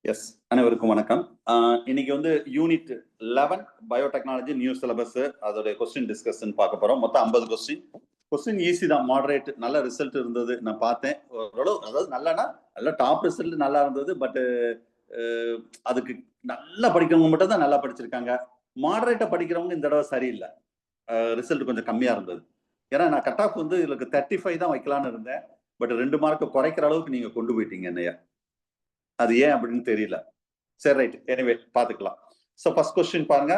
S, அனைவருக்கும் வணக்கம். இன்னைக்கு வந்து யூனிட் 11 பயோடெக்னாலஜி நியூ சிலபஸ் அதோட கொஸ்டின் டிஸ்கஷன் பார்க்க போறோம். மொத்தம் 50 கொஸ்டின் ஈஸி தான், மாடரேட், நல்ல ரிசல்ட் இருந்தது. நான் பார்த்தேன் ஓரளவு, அதாவது நல்ல டாப் ரிசல்ட் நல்லா இருந்தது. பட் அதுக்கு நல்லா படிக்கிறவங்க மட்டும் தான் நல்லா படிச்சிருக்காங்க. மாடரேட்டா படிக்கிறவங்க இந்த தடவை சரியில்லை, ரிசல்ட் கொஞ்சம் கம்மியா இருந்தது. ஏன்னா நான் கட் ஆஃப் வந்து இதுக்கு 35 தான் வைக்கலான்னு இருந்தேன். பட் 2 மார்க் குறைக்கிற அளவுக்கு நீங்க கொண்டு போயிட்டீங்க என்னையா. அது ஏன் அப்படின்னு தெரியல. சரி, ரைட், எனிவே பாத்துக்கலாம். சோ ஃபர்ஸ்ட் கொஸ்டின் பாருங்க.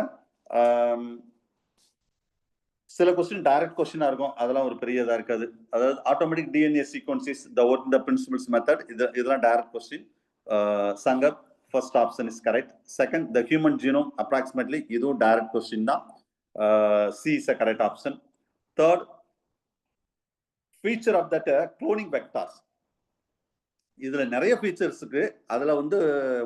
சில கொஸ்டின் டைரக்ட் கொஸ்டினா இருக்கும், அதெல்லாம் ஒரு பெரிய இதா இருக்காது. அதாவது automatic DNA sequences the work the principles method, இதெல்லாம் direct question. Shankar first option is correct. Second, the human genome approximately, இதுவும் டைரக்ட் கொஸ்டின் தான். C is a correct option. Third, feature of that cloning vectors, இதுல நிறைய features இருக்கு. அதுல வந்து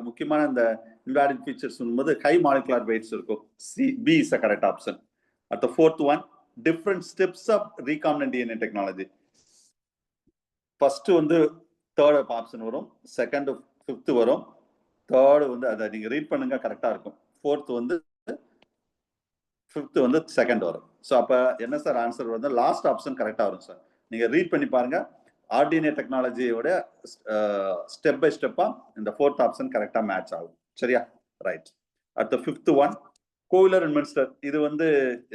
முக்கியமான இந்த இன்வாலிட் ஃபீச்சர்ஸ் போது ஹை மாலிகுலர் வெயிட்ஸ் இருக்கும். C, B is a correct option. At the fourth one, different steps of recombinant DNA technology. First வந்து தேர்ட் ஆப்ஷன் வரும், செகண்ட் ஃபிஃப்த் வரும், தேர்ட் வந்து அதை நீங்க ரீட் பண்ணுங்க, கரெக்டா இருக்கும். ஃபோர்த் வந்து ஃபிஃப்த் வந்து செகண்ட் வரும். ஸோ அப்ப என்ன சார் ஆன்சர் வந்து லாஸ்ட் ஆப்ஷன் கரெக்டா வரும் சார். நீங்க ரீட் பண்ணி பாருங்க. ஆர்டினே டெக்னாலஜியோட ஸ்டெப் பை ஸ்டெப்பா இந்த ஃபோர்த் ஆப்ஷன் கரெக்டா மேட்ச் ஆகும். சரியா, ரைட். அடுத்த ஃபிஃப்த் ஒன், கோவிலர் அண்ட் மின்ஸ்டர். இது வந்து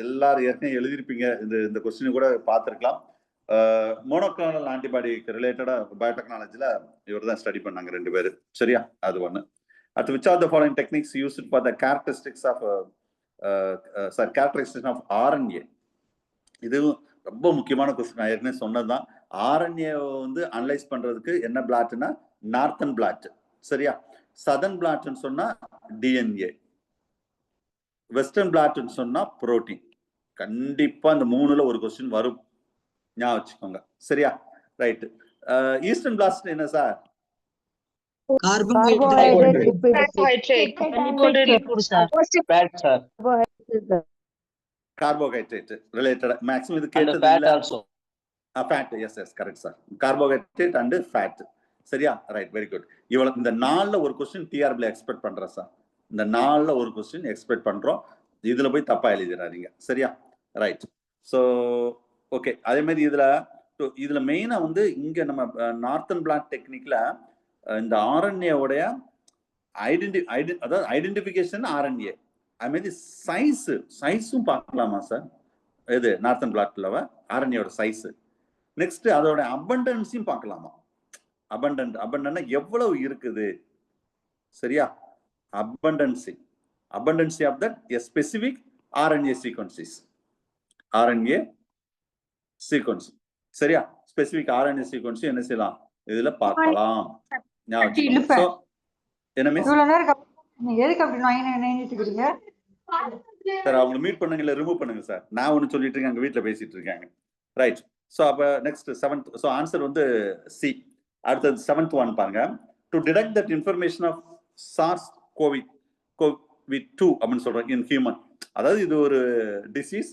எல்லாரும் ஏற்கனவே எழுதியிருப்பீங்க, இந்த கொஸ்டின் கூட பார்த்துருக்கலாம். மோனோக்ளோனல் ஆன்டிபாடிக்கு ரிலேட்டடா பயோடெக்னாலஜில இவர் தான் ஸ்டடி பண்ணாங்க 2 பேரு. சரியா, அது ஒன்று. அடுத்து, which are the following techniques used for the characteristics of characteristics of RNA. இதுவும் ரொம்ப முக்கியமான கொஸ்டின். நான் ஏற்கனவே சொன்னதுதான். ஆர்என்ஏ வந்து அனலைஸ் பண்றதுக்கு என்ன பிளாட்னா நார்த்தன் பிளாட். சரியா, சதர்ன் பிளாட்னு சொன்னா டிஎன்ஏ, வெஸ்டர்ன் பிளாட்னு சொன்னா புரோட்டீன். கண்டிப்பா இந்த 3ல ஒரு கொஸ்டின் வரும், ஞாபகம் வச்சுக்கோங்க. சரியா, ரைட். ஈஸ்டர்ன் பிளாட் என்ன சார்? கார்போஹைட்ரேட் ரிலேட்டட் மேக்ஸிமம் இது கேட்டது இல்ல. Fat, yes yes correct sir. Carbohydrate and fat. சரியா, ரைட், வெரி குட். இவ்வளவு இந்த 4ல ஒரு கொஸ்டின் டிஆர்பில எக்ஸ்பெக்ட் பண்றேன் சார். இந்த 4ல ஒரு கொஸ்டின் எக்ஸ்பெக்ட் பண்றோம். இதுல போய் தப்பா எழுதிடாதீங்க. சரியா, ரைட். So okay. அதே மாதிரி இதுல மெயினா வந்து இங்க நம்ம நார்த்தன் பிளாட் டெக்னிக்ல இந்த ஆர்என்ஏவுடைய அதாவது ஐடென்டிபிகேஷன் ஆர்என்ஏ, அது மாதிரி சைஸும் பார்க்கலாமா சார்? இது நார்த்தன் பிளாட்ல ஆர்என்ஏவோட சைஸ். நெக்ஸ்ட் அதோட அபண்டன்ஸையும் பார்க்கலாமா? அபண்டன்ட் எவ்வளவு இருக்குது. சரியா, abundancy of that a specific RNA sequences. RNA sequence. சரியா, ஸ்பெசிபிக் ஆர்என்ஏ சீக்வன்ஸ் என்ன செய்யலாம், இதுல பார்க்கலாம். என்ன மிஸ்? சார் அவங்க மீட் பண்ணுங்க, இல்ல ரிமூவ் பண்ணுங்க சார். நான் ஒன்னு சொல்லிட்டு இருக்கேன், அங்க வீட்டுல பேசிட்டு இருக்காங்க. ரைட். ஸோ அப்போ நெக்ஸ்ட் 7th. ஸோ ஆன்சர் வந்து சி. அடுத்தது 7th ஒன் பாருங்க. To detect that information of SARS CoV two அப்படின்னு சொல்றோம் இன் ஹியூமன். அதாவது இது ஒரு டிசீஸ்.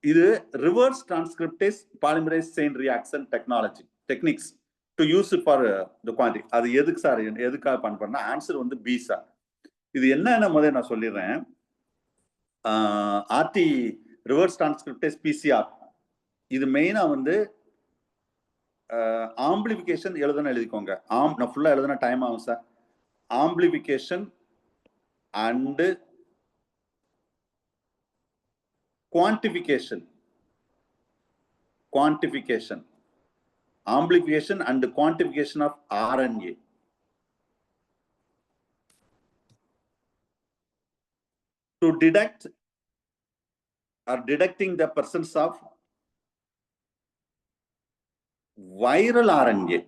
இது reverse transcriptase polymerase chain reaction techniques to use for the quantity. அது எதுக்கு சார், எதுக்காக பண்ணா? ஆன்சர் வந்து பி சார். இது என்னன்னு முதல்ல நான் சொல்லிடுறேன். ஆர்டி ரிவர்ஸ் டிரான்ஸ்கிரிப்டேஸ் பிசிஆர், இது மெயினா வந்து ஆம்பிளிபிகேஷன் எழுதிக்கோங்க. நான் ஃபுல்லா எழுதுனா டைம் ஆகும் sir. Amplification and quantification amplification and quantification of RNA. To detect or detecting the presence of viral RNA.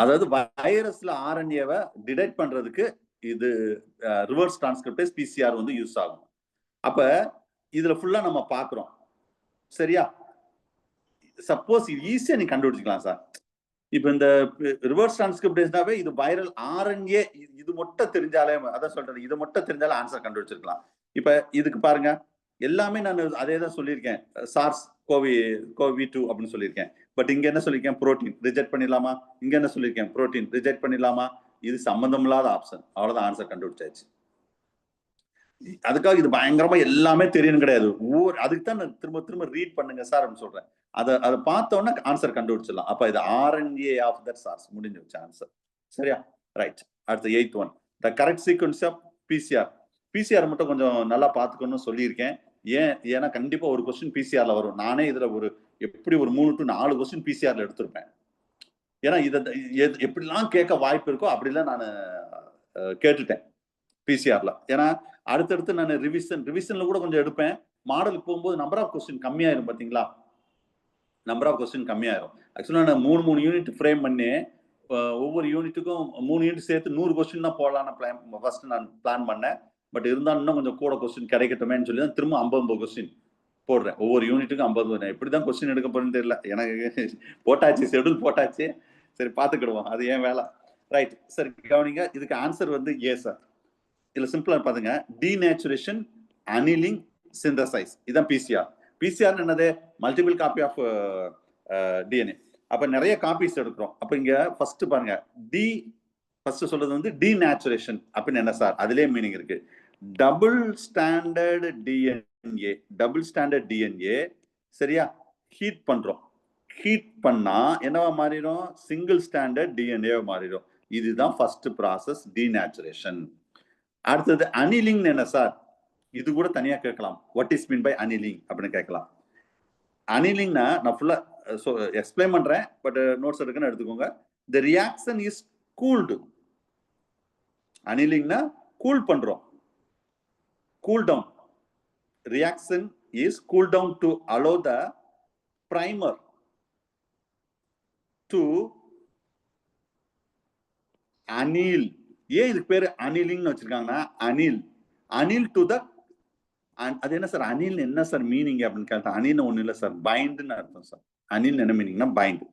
அதாவது வைரஸ்ல ஆர்என்ஏவை டிடெக்ட் பண்றதுக்கு இது ரிவர்ஸ் டிரான்ஸ்கிரிப்டேஸ் பிசிஆர் வந்து யூஸ் ஆகும். அப்ப இதுல ஃபுல்லா நம்ம பாக்குறோம். சரியா, சப்போஸ் இது ஈஸியா நீ கண்டுபிடிச்சிக்கலாம் சார். இப்ப இந்த ரிவர்ஸ் டிரான்ஸ்கிரிப்டேஷனாவே இது வைரல் ஆர்என்ஏ, இது மட்டும் தெரிஞ்சாலே, அதான் சொல்றேன், இது மட்டும் தெரிஞ்சாலே ஆன்சர் கண்டுபிடிச்சிருக்கலாம். இப்ப இதுக்கு பாருங்க, எல்லாமே நான் அதே தான் சொல்லியிருக்கேன், சார்ஸ் கோவி-2 அப்படின்னு சொல்லியிருக்கேன். பட் இங்க என்ன சொல்லியிருக்கேன், புரோட்டீன் ரிஜெக்ட் பண்ணிடலாமா? இங்க என்ன சொல்லியிருக்கேன், புரோட்டீன் ரிஜெக்ட் பண்ணிடலாமா? இது சம்பந்தம் இல்லாத ஆப்ஷன். அவ்வளவுதான், ஆன்சர் கண்டுபிடிச்சாச்சு. அதுக்காக இது பயங்கரமா எல்லாமே தெரியும் கிடையாது. அதுக்கு தான் நான் திரும்ப திரும்ப ரீட் பண்ணுங்க சார் அப்படின்னு சொல்றேன். அதை பார்த்தோன்னா ஆன்சர் கண்டுபிடிச்சிடலாம். அப்ப இது RNA ஆஃப் தட் சார்ஸ் முடிஞ்சு வச்ச ஆன்சர். சரியா? ரைட். அடுத்த 8th one. The correct sequence of PCR. PCR மட்டும் கொஞ்சம் நல்லா பார்த்துக்கணும்னு சொல்லியிருக்கேன். ஏன்னா கண்டிப்பா ஒரு கொஸ்டின் பிசிஆர்ல வரும். நானே இதுல எப்படி ஒரு 3 to 4 கொஸ்டின் பிசிஆர்ல எடுத்திருப்பேன். ஏன்னா இதை எப்படிலாம் கேட்க வாய்ப்பு இருக்கோ அப்படிலாம் நான் கேட்டுட்டேன் பிசிஆர்ல. ஏன்னா அடுத்தடுத்து நான் ரிவிஷன்ல கூட கொஞ்சம் எடுப்பேன். மாடலுக்கு போகும்போது நம்பர் ஆஃப் கொஸ்டின் கம்மியாயிரும் பாத்தீங்களா? நம்பர் ஆஃப் கொஸ்டின் கம்மியாயிரும். ஆக்சுவலா நான் 3 யூனிட் ஃப்ரேம் பண்ணி ஒவ்வொரு யூனிட்டுக்கும் 3 யூனிட் சேர்த்து 100 கொஸ்டின் தான் போடலான்னு ஃபர்ஸ்ட் நான் பிளான் பண்ணேன். பட் இருந்தாலும் இன்னும் கொஞ்சம் கூட கொஸ்டின் கிடைக்கட்டுமேன்னு சொல்லி தான் திரும்ப 50 கொஸ்டின் போடுறேன். ஒவ்வொரு யூனிட்டுக்கும் 50. எப்படிதான் கொஸ்டின் எடுக்க போறேன்னு தெரியல. எனக்கு போட்டாச்சு, ஷெட்யூல் போட்டாச்சு. சரி பார்த்துக்கிடுவோம், அது ஏன் வேலை. ரைட். சரி கவனிங்க, இதுக்கு ஆன்சர் வந்து ஏ சார். இதுல சிம்பிளா பாருங்க, டீநேச்சுரேஷன், அனிலிங், சிந்தசைஸ். இதான் பிசிஆர். பிசிஆர் என்னது? Multiple copy of DNA. அப்ப நிறைய காப்பீஸ் எடுக்கிறோம். அப்ப இங்க ஃபர்ஸ்ட் பாருங்க, ஃபர்ஸ்ட் சொல்றது வந்து டீநேச்சுரேஷன் அப்படின்னு என்ன சார்? அதுலயே மீனிங் இருக்கு. Double standard DNA, double standard DNA சரியா ஹீட் பண்றோம். ஹீட் பண்ணா என்னவா மாறிடும்? சிங்கிள் ஸ்டாண்டர்ட் டிஎன்ஏ மாறிடும். இதுதான் ஃபர்ஸ்ட் ப்ராசஸ், டீநேச்சுரேஷன். அடுத்தது அனிலிங் என்ன சார்? இது கூட தனியா கேட்கலாம். What is mean by annealing அப்படின்னு கேட்கலாம். அனிலிங்னா நான் ஃபுல்லா எக்ஸ்பிளைன் பண்றேன், பட் நோட்ஸ் எடுக்கன்னு எடுத்துக்கோங்க. The reaction is cooled. அனிலிங்னா கூல் பண்றோம், cool down. Reaction is cool down to allow the primer to anneal. ஏன் இதுக்கு பேரு அனிலிங்னு வச்சிருக்காங்கன்னா, அனில் டு த, அது என்ன சார் அனில் என்ன சார் மீனிங் அப்படின்னு கேட்டா, அனில் ஒண்ணு இல்ல சார், பைண்ட்னு அர்த்தம் சார். அனில் என்ன மீனிங்னா find.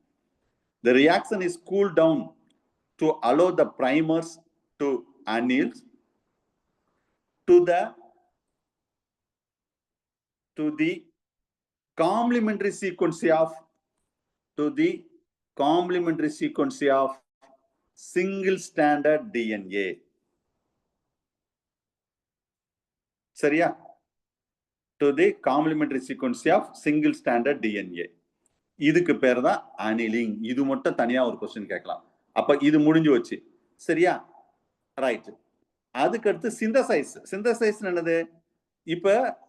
The reaction is cool down to allow the primers to anneal to the complementary sequence of single standard DNA. சரியா? To the complementary sequence of single standard DNA. இதுக்கு பேர் தான் அனிலிங். இது மட்டும் தனியா ஒரு क्वेश्चन கேட்கலாம். அப்ப இது முடிஞ்சு வச்சு. சரியா? ரைட். அதுக்கு அடுத்து சிந்தசைஸ். சிந்தசைஸ் என்னது? இப்ப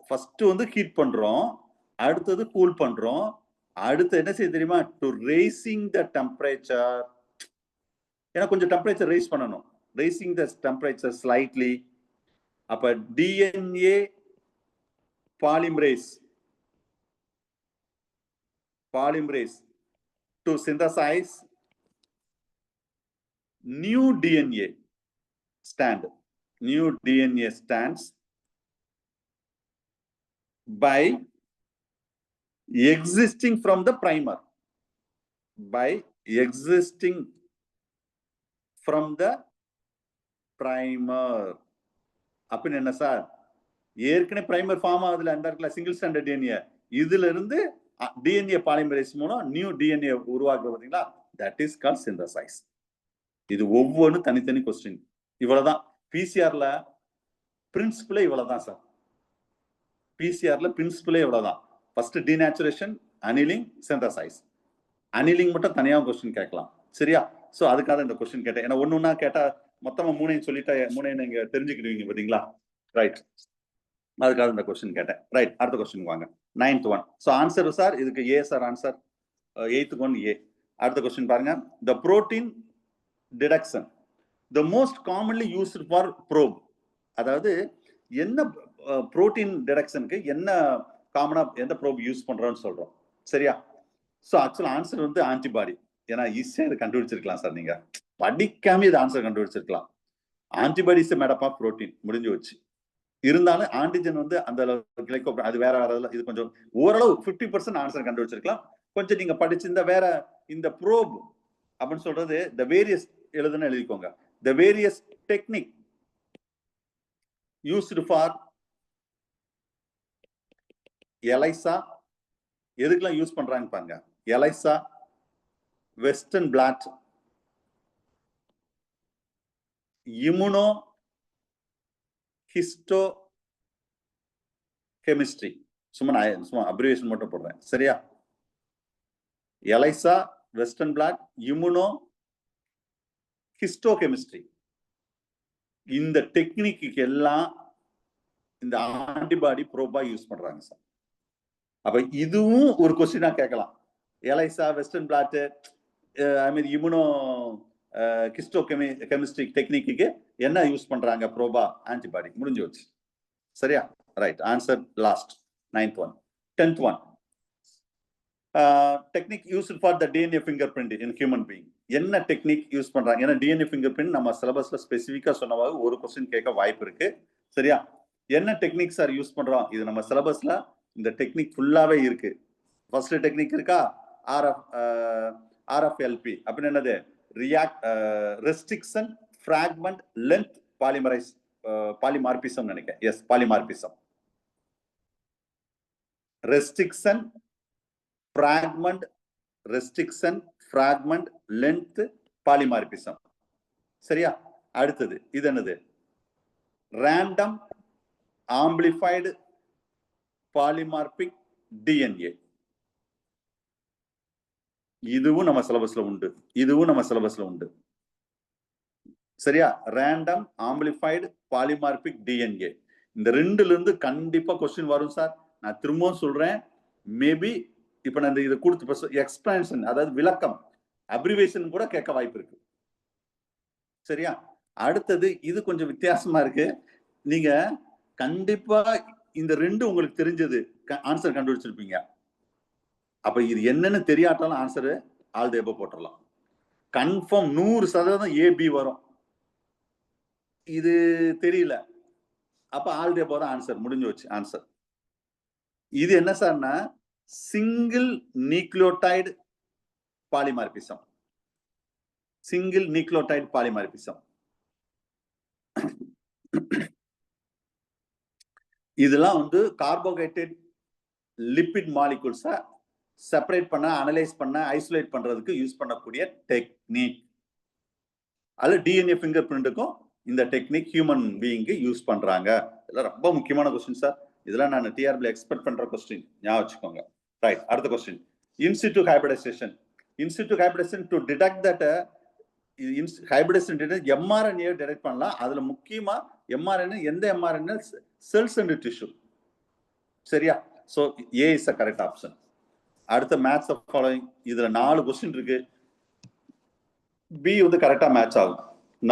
ஃபர்ஸ்ட் வந்து ஹீட் பண்றோம், அடுத்தது கூல் பண்றோம், அடுத்து என்ன செய்ய தெரியுமா? To raising the temperature. ஏன்னா கொஞ்சம் டெம்பரேச்சர் ரைஸ் பண்ணணும். Raising the temperature slightly. அப்ப DNA polymerase to synthesize new DNA stands by existing from the primer. அப்படின்னு என்ன சார்? ஏற்கனவே பிரைமர் ஃபார்ம் ஆகுதுல, அந்த இடத்துல சிங்கிள் ஸ்டாண்டர்ட் டிஎன்ஏ, இதுல இருந்து டிஎன்ஏ பாலிமரேஸ் மூலம் நியூ டிஎன்ஏ உருவாக்குறது பாத்தீங்களா? That is called synthesise. இது ஒவ்வொரு தனித்தனி கொஸ்டின். இவ்வளவுதான் பிசிஆர்ல பிரின்சிபிளே, இவ்வளவுதான் சார். பிசிஆர்ல பிரின்சிபிளே இவ்வளவுதான். First denaturation, annealing, synthesise. Annealing மட்டும் தனியாக கொஸ்டின் கேட்கலாம். சரியா? சோ அதுக்காக இந்த கொஸ்டின் கேட்டேன். ஏன்னா ஒண்ணுன்னா கேட்டா மொத்தமா மூணையும் சொல்லிட்டா மூணையும் நீங்க தெரிஞ்சுக்கிடுவீங்க பாத்தீங்களா? ரைட். அதுக்காக இந்த கொஸ்டின் கேட்டேன். ரைட். அடுத்த கொஸ்டின் வாங்க. 9th one. So answer sir இதுக்கு A sir answer. 8th one A. அடுத்த கொஸ்டின் பாருங்க. The protein detection the most commonly used for probe. அதாவது என்ன புரோட்டீன் டிடக்ஷனுக்கு என்ன காமனா எந்த ப்ரோப் யூஸ் பண்றோம்னு சொல்றோம். சரியா? சோ ஆக்சுவல் ஆன்சர் வந்து ஆன்டிபாடி. ஏன்னா ஈஸியா இதை கண்டுபிடிச்சிருக்கலாம் சார். நீங்க படிக்காம இது ஆன்சர் கண்டுபிடிச்சிருக்கலாம். ஆன்டிபாடிஸ் மேடப் ஆஃப் புரோட்டீன் முடிஞ்சு வச்சு. இருந்தாலும் ஆன்டிஜன் வந்து அந்த அது வேற இது கொஞ்சம் ஓரளவு 50% ஆன்சர் கண்டுபிடிச்சிருக்கலாம். கொஞ்சம் நீங்க படிச்சிருந்த வேற இந்த ப்ரோப் அப்படின்னு சொல்றது த வேரியஸ் எழுதுன்னு எழுதிக்கோங்க. The various technique used for ELISA. எதுக்கெல்லாம் யூஸ் பண்றாங்க பாருங்க. ELISA, western blot, immunohistochemistry. சும்மா அப்ரிவேஷன் மட்டும் போடுறேன். சரியா? ELISA, Western blot, immunohistochemistry. இந்த டெக்னிக்கு எல்லாம் இந்த ஆன்டிபாடி ப்ரோபா யூஸ் பண்றாங்க சார். அப்ப இதுவும் ஒரு கொஸ்டினா கேட்கலாம். ELISA, Western blot, இம்யூனோ ஹிஸ்டோகெமிஸ்ட்ரி டெக்னிக்கு என்ன யூஸ் பண்றாங்க ப்ரோபா ஆன்டிபாடி முடிஞ்சு வச்சு. சரியா? Right. Answer last 9th one. 10th one. Technique used for the DNA fingerprint in human being. என்ன டெக்னிக் யூஸ் பண்றாங்க? ஏன்னா DNA fingerprint நம்ம சிலபஸ்ல ஸ்பெசிஃபிக்கா சொன்னவாறு ஒரு கொஸ்டின் கேட்க வாய்ப்பு இருக்கு. சரியா? என்ன டெக்னிக் சார் யூஸ் பண்றோம்? இது நம்ம சிலபஸ்ல இந்த டெக்னிக் ஃபுல்லாவே இருக்கு. ஃபர்ஸ்ட் டெக்னிக் இருக்கா? RFLP அப்படின்னு என்னது? ரெஸ்ட்ரிக்ஷன் ஃபிராக்மெண்ட் லென்த் பாலிமார்பிசம் நினைக்கிறேன். Yes, polymorphism. Restriction fragment length polymorphism. சரியா? அடுத்தது இது என்னது? Random amplified polymorphic DNA. இதுவும் நம்ம சிலபஸ்ல உண்டு. சரியா? Random amplified polymorphic DNA. இந்த ரெண்டுல இருந்து கண்டிப்பா கொஸ்டின் வரும் சார். நான் திரும்பவும் சொல்றேன். மேபி இப்ப நான் இதை கொடுத்து எக்ஸ்பான்ஷன், அதாவது விளக்கம், அப்ரிவேஷன் கூட கேட்க வாய்ப்பு இருக்கு. சரியா? அடுத்தது இது கொஞ்சம் வித்தியாசமா இருக்கு. நீங்க கண்டிப்பா இந்த ரெண்டு உங்களுக்கு தெரிஞ்சது ஆன்சர் கண்டுபிடிச்சிருப்பீங்க. அப்ப இது என்னன்னு தெரியாட்டாலும் ஆன்சரு ஆல் தி அபவ் போட்டுடலாம். கன்ஃபார்ம் 100% AB வரும். இது தெரியல, அப்ப ஆல் தி அபவ் தான் ஆன்சர். முடிஞ்சு வச்சு ஆன்சர். இது என்ன சார்னா சிங்கிள் நியூக்ளியோடைடு பாலிமார்பிசம். இதெல்லாம் வந்து கார்போஹைட்ரேட் லிபிட் மாலிகூல்ஸை செப்பரேட் பண்ண, அனலைஸ் பண்ண, ஐசோலேட் பண்றதுக்கு யூஸ் பண்ணக்கூடிய டெக்னிக். அதுல DNA ஃபிங்கர் பிரிண்ட்டுக்கும் இந்த டெக்னிக் ஹியூமன் பீயிங்க்கு யூஸ் பண்றாங்க. இதெல்லாம் ரொம்ப முக்கியமான கொஸ்டின் சார். இதெல்லாம் நான் டிஆர்பில எக்ஸ்பெக்ட் பண்ற கொஸ்டின், ஞாபகம் வச்சுக்கோங்க. ரைட். அடுத்த question, in situ hybridization. To detect that hybridization mRNA detect பண்ணலாம். அதுல முக்கியமா mRNA, எந்த mRNA? Cells and tissue. சரியா? So A is a correct option. அடுத்த மேட்ச் ஆஃப் ஃபாலோயிங், இதுல 4 கொஸ்டின் இருக்கு. B வந்து கரெக்டா மேட்ச் ஆகும்.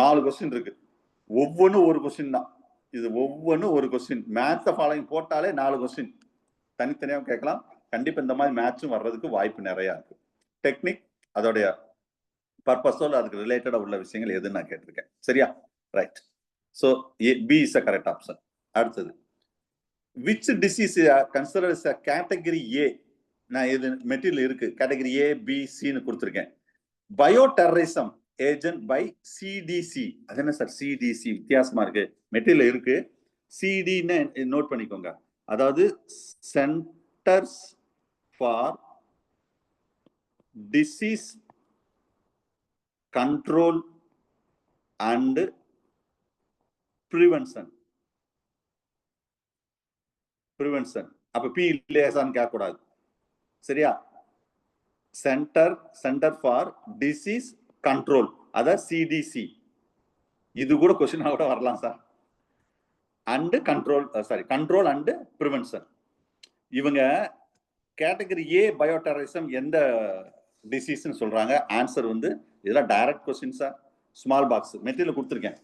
4 கொஸ்டின் இருக்கு. ஒவ்வொன்றும் ஒரு கொஸ்டின் தான். இது ஒவ்வொன்றும் ஒரு கொஸ்டின். மேட்ச் ஆஃப் ஃபாலோயிங் போட்டாலே 4 கொஸ்டின் தனித்தனியாக கேட்கலாம். கண்டிப்பா இந்த மாதிரி மேட்சும் வர்றதுக்கு வாய்ப்பு நிறைய இருக்கு. டெக்னிக், அதோடைய பர்பஸோட அதுக்கு ரிலேட்டடா உள்ள விஷயங்கள் எதுன்னு நான் கேட்டிருக்கேன். சரியா? Right. So B is a correct option. அடுத்தது, which disease considered as a category A? நான் இது மெட்டீரியல் இருக்கு, கேட்டகரி A, B, C ன்னு கொடுத்திருக்கேன். பயோடெரரிசம் ஏஜென்ட் பை CDC. அது என்ன சார் CDC? வித்தியாசமா இருக்கு. மெட்டீரியல் இருக்கு. CD-ன்னு நோட் பண்ணிக்கோங்க. அதாவது centres for disease control and prevention. அப்ப P இல்லையான்னு கேட்க கூடாது. சரியா? சென்டர் ஃபார் டிசீஸ் கண்ட்ரோல், அத CDC. இது கூட கொஸ்டினா கூட வரலாம் sir. And control and prevention. இவங்க கேட்டகரி A பயோடெரரிசம் எந்த டிசீஸ்ன்னு சொல்றாங்க. ஆன்சர் வந்து இதெல்லாம் direct question sir. Small box material கொடுத்துருக்கேன்.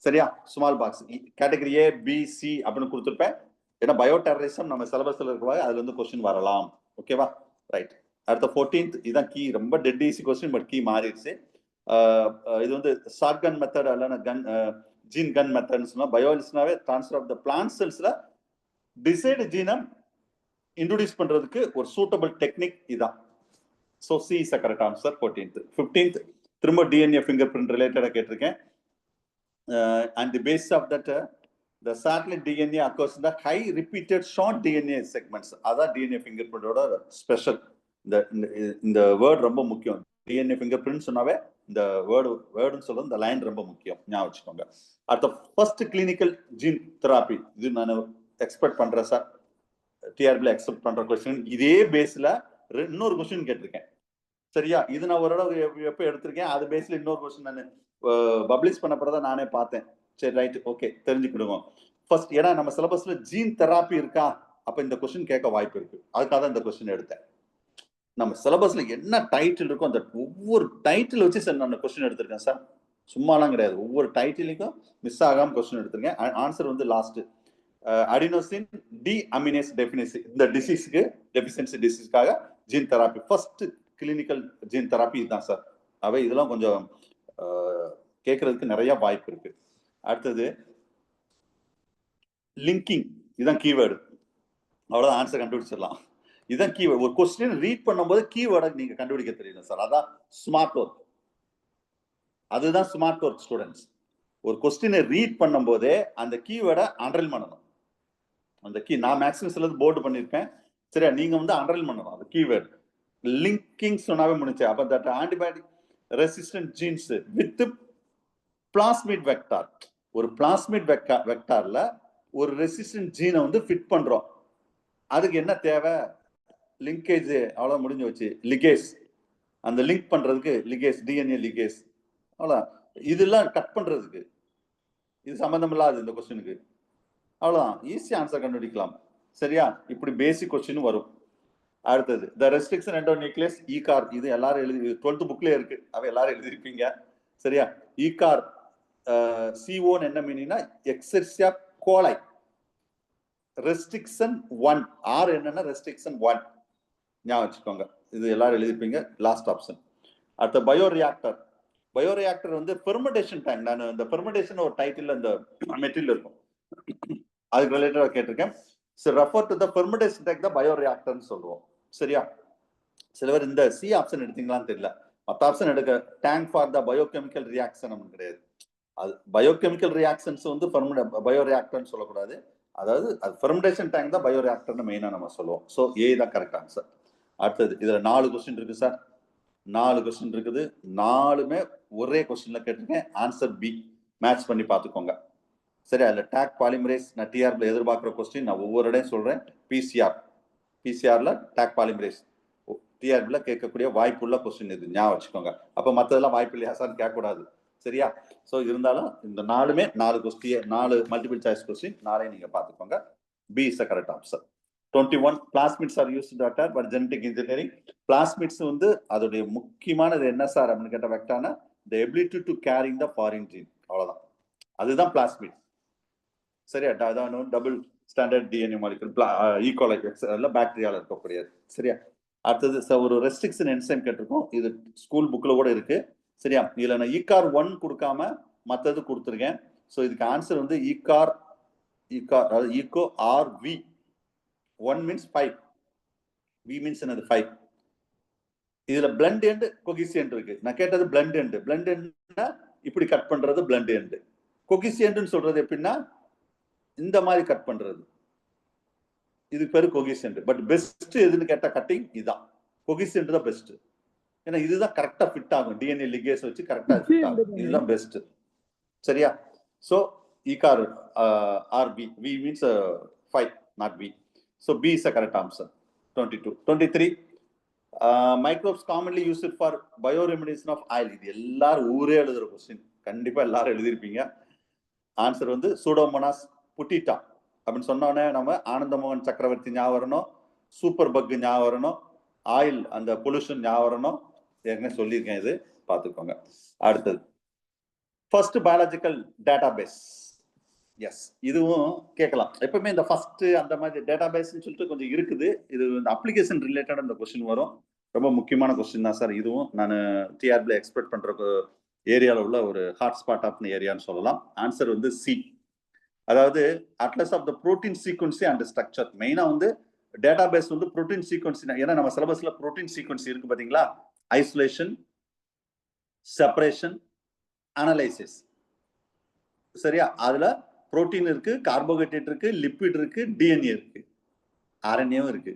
சரியா? Small box category A, B, C அப்படின்னு கொடுத்துருப்பேன். ஏன்னா பயோடெரரிசம் நம்ம சிலபஸ்ல இருக்கவா, அதுல இருந்து கொஸ்டின் வரலாம். ஓகேவா? ரைட். அடுத்த 14th, இதான் கீ. ரொம்ப dead easy question, but key மாறிடுச்சு. இது வந்து ஷார்ட் கன் மெத்தட் அல்ல ஜீன் கன் மெத்தட்னு சொன்னா, பயாலஜிஸ்னாவே ட்ரான்ஸ்ஃபர் ஆஃப் த பிளான்ட் செல்ஸ்ல டிசைடு ஜீனை இன்ட்ரோடியூஸ் பண்றதுக்கு ஒரு சூட்டபிள் டெக்னிக் இதான். So C is a correct answer. 14th. 15th, திரும்ப DNA ஃபிங்கர் பிரிண்ட் ரிலேட்டடா கேட்டிருக்கேன். And the base of that the satellite DNA occurs in the high repeated short DNA segments. அதான் DNA fingerprint ஓட special. இந்த word ரொம்ப முக்கியம். DNA fingerprint சொன்னாவே இந்த வேர்டுன்னு சொல்றது இந்த லைன் ரொம்ப முக்கியம், ஞாபகம் வச்சுக்கோங்க. அடுத்த ஃபர்ஸ்ட் கிளினிக்கல் ஜீன் தெராப்பி, இது நான் எக்ஸ்பெக்ட் பண்றேன் சார். டிஆர்பில எக்ஸ்பெக்ட் பண்ற கொஸ்டின் இதே பேஸ்ல இன்னொரு கொஸ்டின் கேட்டிருக்கேன். சரியா? இது நான் ஒரு தடவை எப்ப எடுத்திருக்கேன், அது பேஸ்ல இன்னொரு கொஸ்டின் நான் பப்ளிஷ் பண்ணப்பறதா நானே பார்த்தேன். சரி ரைட், ஓகே, தெரிஞ்சுக்கிடுவோம். ஃபர்ஸ்ட் ஏன்னா நம்ம சிலபஸ்ல ஜீன் தெராப்பி இருக்கா, அப்ப இந்த கொஸ்டின் கேட்க வாய்ப்பு இருக்கு. அதுக்காக தான் இந்த கொஸ்டின் எடுத்தேன். நம்ம சிலபஸ்ல என்ன டைட்டில் இருக்கோ அந்த ஒவ்வொரு டைட்டில் வச்சு சார் நான் கொஸ்டின் எடுத்திருக்கேன் சார். சும்மாலாம் கிடையாது, ஒவ்வொரு டைட்டிலுக்கும் மிஸ் ஆகாம கொஸ்டின் எடுத்திருக்கேன். ஆன்சர் வந்து last adenosine deaminase deficiency, இந்த டிசீஸ்க்கு டெஃபிஷியன்சி டிசீஸ்க்காக gene therapy, first clinical gene therapy இதுதான் சார். அவை இதெல்லாம் கொஞ்சம் கேட்கறதுக்கு நிறைய வாய்ப்பு இருக்கு. அடுத்தது லிங்கிங், இதுதான் கீவேர்டு. அவ்வளவுதான், ஆன்சர் கண்டுபிடிச்சிடலாம். இதுதான் கீவேர்டு. ஒரு கொஸ்டின் ரீட் பண்ணும்போது கீவேர்டை நீங்க கண்டுபிடிக்க தெரியணும் சார். அதான் ஸ்மார்ட் ஒர்க். அதுதான் ஸ்மார்ட் ஒர்க் ஸ்டூடெண்ட்ஸ். ஒரு கொஸ்டினை ரீட் பண்ணும் போதே அந்த கீவேர்டை அண்டர்லைன் பண்ணணும். அந்த கீ நான் மேக்ஸிமம் சிலது போர்டு பண்ணியிருப்பேன். சரியா? நீங்க வந்து அண்டர்லைன் பண்ணணும் அந்த கீவேர்டு. லிங்கிங் சொன்னாவே முடிஞ்சு. அப்ப that antibiotic resistant jeans with plasmid vector, ஒரு பிளாஸ்மிட் வெக்டார்ல ஒரு ரெசிஸ்டன்ட் ஜீனை வந்து ஃபிட் பண்றோம். அதுக்கு என்ன தேவை? லிங்கேஜ். அவ்வளவு முடிஞ்சு வச்சு. லிகேஸ், அந்த லிங்க் பண்றதுக்கு லிகேஸ், டிஎன்ஏ லிகேஸ். அவ்வளவுதான். இதெல்லாம் கட் பண்றதுக்கு இது சம்பந்தம் இல்லாது இந்த கொஸ்டினுக்கு. அவ்வளவுதான், ஈஸி ஆன்சர் கண்டுபிடிக்கலாம். சரியா? இப்படி பேசிக் கொஸ்டின் வரும். அடுத்தது த ரெஸ்ட்ரிக்ஷன் எண்டோநியூக்ளியஸ் ஈகார், இது எல்லாரும் எழுதி 12th புக்லயே இருக்கு, அவ எல்லாரும் எழுதிருப்பீங்க. சரியா? ஈகார் சிஓன்னு என்ன மீனிங்னா எக்ஸெர்சியா கோலை. ரெஸ்ட்ரிக்ஷன் 1, ஆர் என்னன்னா ரெஸ்ட்ரிக்ஷன் 1, ஞாபகம் வச்சுக்கோங்க. இது எல்லாரும் எழுதிருப்பீங்க. Last option. அடுத்த பயோரியாக்டர். பயோரியாக்டர் வந்து பெர்மெண்டேஷன் டேங்க். நான் இந்த பெர்மெண்டேஷன் ஒரு டைட்டில் இந்த மெட்டீரியல் இருக்கும், அதுக்கு ரிலேட்டடா கேட்டிருக்கேன். Refer to the permutation tank தான் பயோரியாக்டர்னு சொல்லுவோம். சரியா? சில பேர் இந்த சி ஆப்ஷன் எடுத்தீங்களான்னு தெரியல, மற்ற ஆப்ஷன் எடுக்க. Tank for the biochemical reaction கிடையாது. அது பயோகெமிக்கல் ரியாக்ஷன்ஸ் வந்து பயோரியாக்டர்னு சொல்லக்கூடாது. அதாவது அது ஃபெர்மெண்டேஷன் டேங்க் தான் பயோரியாக்டர்னு மெயினா நம்ம சொல்லுவோம். ஸோ ஏ தான் கரெக்ட் ஆன்சர். அடுத்தது இதுல 4 கொஸ்டின் இருக்கு சார். 4 கொஸ்டின் இருக்குது. 4மே ஒரே கொஸ்டின்ல கேட்டிருக்கேன். Answer B. மேட்ச் பண்ணி பார்த்துக்கோங்க. சரி, அதுல டாக் பாலிமரேஸ் நான் டிஆர்ல எதிர்பார்க்கிற கொஸ்டின் நான் ஒவ்வொரு இடையும் சொல்றேன். பிசிஆர்ல டாக் பாலிமரேஸ் டிஆர்பில கேட்கக்கூடிய வாய்ப்புள்ள கொஸ்டின் இது, ஞாபகம் வச்சுக்கோங்க. அப்ப மற்றதெல்லாம் வாய்ப்பு இல்லையா சார் கேட்கக்கூடாது. சரியா? சோ இருந்தாலும் இந்த 4மே 4 கொஸ்டின், 4 மல்டிபிள் சாய்ஸ் கொஸ்டின் 4 நீங்க பாத்துக்கோங்க. B is correct answer. 21 plasmids are used doctor for genetic engineering. Plasmids வந்து அதோடைய முக்கியமானது என்ன சார் அப்படின்னு கேட்ட வெக்டான the ability to carrying the foreign gene. அவ்வளவுதான், அதுதான் பிளாஸ்மிட். சரியா? அதான் double standard DNA molecule E coli பாக்டீரியால இருக்கக்கூடியது. சரியா? அடுத்தது ஒரு ரெஸ்ட்ரிக்ஷன் என்சைம் கேட்டிருக்கோம். இது ஸ்கூல் புக்ல கூட இருக்கு. சரியா? இதுல நான் ஈகார் 1 கொடுக்காம மத்தது கொடுத்துருக்கேன். ஸோ இதுக்கு ஆன்சர் வந்து ஈகார் அதாவது Eco R V. 1 means 5, V means என்னது 5. இதுல பிளண்ட் எண்ட் கொகிசியன்ட் இருக்கு. நான் கேட்டது பிளண்ட் எண்ட். பிளண்ட் எண்ட்னா இப்படி கட் பண்றது பிளண்ட் எண்ட். கொகிசியன்ட்னு சொல்றது எப்படின்னா இந்த மாதிரி கட் பண்றது, இது பேரு கொகிசியன்ட். பட் பெஸ்ட் எதுன்னு கேட்டா கட்டிங் இதுதான். கொகிசியன்ட் தான் பெஸ்ட். ஏன்னா இதுதான் கரெக்டா ஃபிட் ஆகும். டிஎன்ஏ லிகேஸ் வச்சு கரெக்டா ஃபிட் ஆகும். இதுதான் பெஸ்ட். சரியா? சோ ஈகார் or B, V means 5 not B. So B is a correct answer. 22. 23 microbes commonly used for bioremediation of oil. இது எல்லாரும் ஊரே எழுதுற கொஸ்டின், கண்டிப்பா எல்லாரும் எழுதிருப்பீங்க. ஆன்சர் வந்து சூடோமோனாஸ் புட்டிட்டா அப்படின்னு சொன்னோன்னே நம்ம ஆனந்தமோகன் சக்கரவர்த்தி ஞாபகம் வரணும், சூப்பர் பக் ஞாபகம் வரணும், ஆயில் அந்த பொல்யூஷன் ஞாபகம் வரணும். ஏற்கனவே சொல்லியிருக்கேன், இது பார்த்துக்கோங்க. அடுத்தது ஃபர்ஸ்ட் பயாலஜிக்கல் டேட்டாபேஸ். எஸ், இதுவும் கேட்கலாம். எப்பவுமே இந்த ஃபர்ஸ்ட் அந்த மாதிரி டேட்டாபேஸ்ன்னு சொல்லிட்டு கொஞ்சம் இருக்குது. இது இந்த அப்ளிகேஷன் ரிலேட்டட் இந்த கொஸ்டின் வரும். ரொம்ப முக்கியமான கொஸ்டின் தான் சார். இதுவும் நான் டிஆர்பில எக்ஸ்பெக்ட் பண்ற ஏரியாவில் உள்ள ஒரு ஹாட்ஸ்பாட் ஆஃப் ஏரியான்னு சொல்லலாம். ஆன்சர் வந்து சி. அதாவது atlas of the protein sequence and structure. மெயினா வந்து டேட்டாபேஸ் வந்து புரோட்டீன் சீக்வன்சி. ஏன்னா நம்ம சிலபஸ்ல புரோட்டீன் சீக்வன்சி இருக்கு பாத்தீங்களா? Isolation, separation, analysis. சரியா? அதுல புரோட்டீன் இருக்கு, கார்போஹைட்ரேட் இருக்கு, லிப்பிட் இருக்கு, டிஎன்ஏ இருக்கு, ஆர்என்ஏவும் இருக்கு.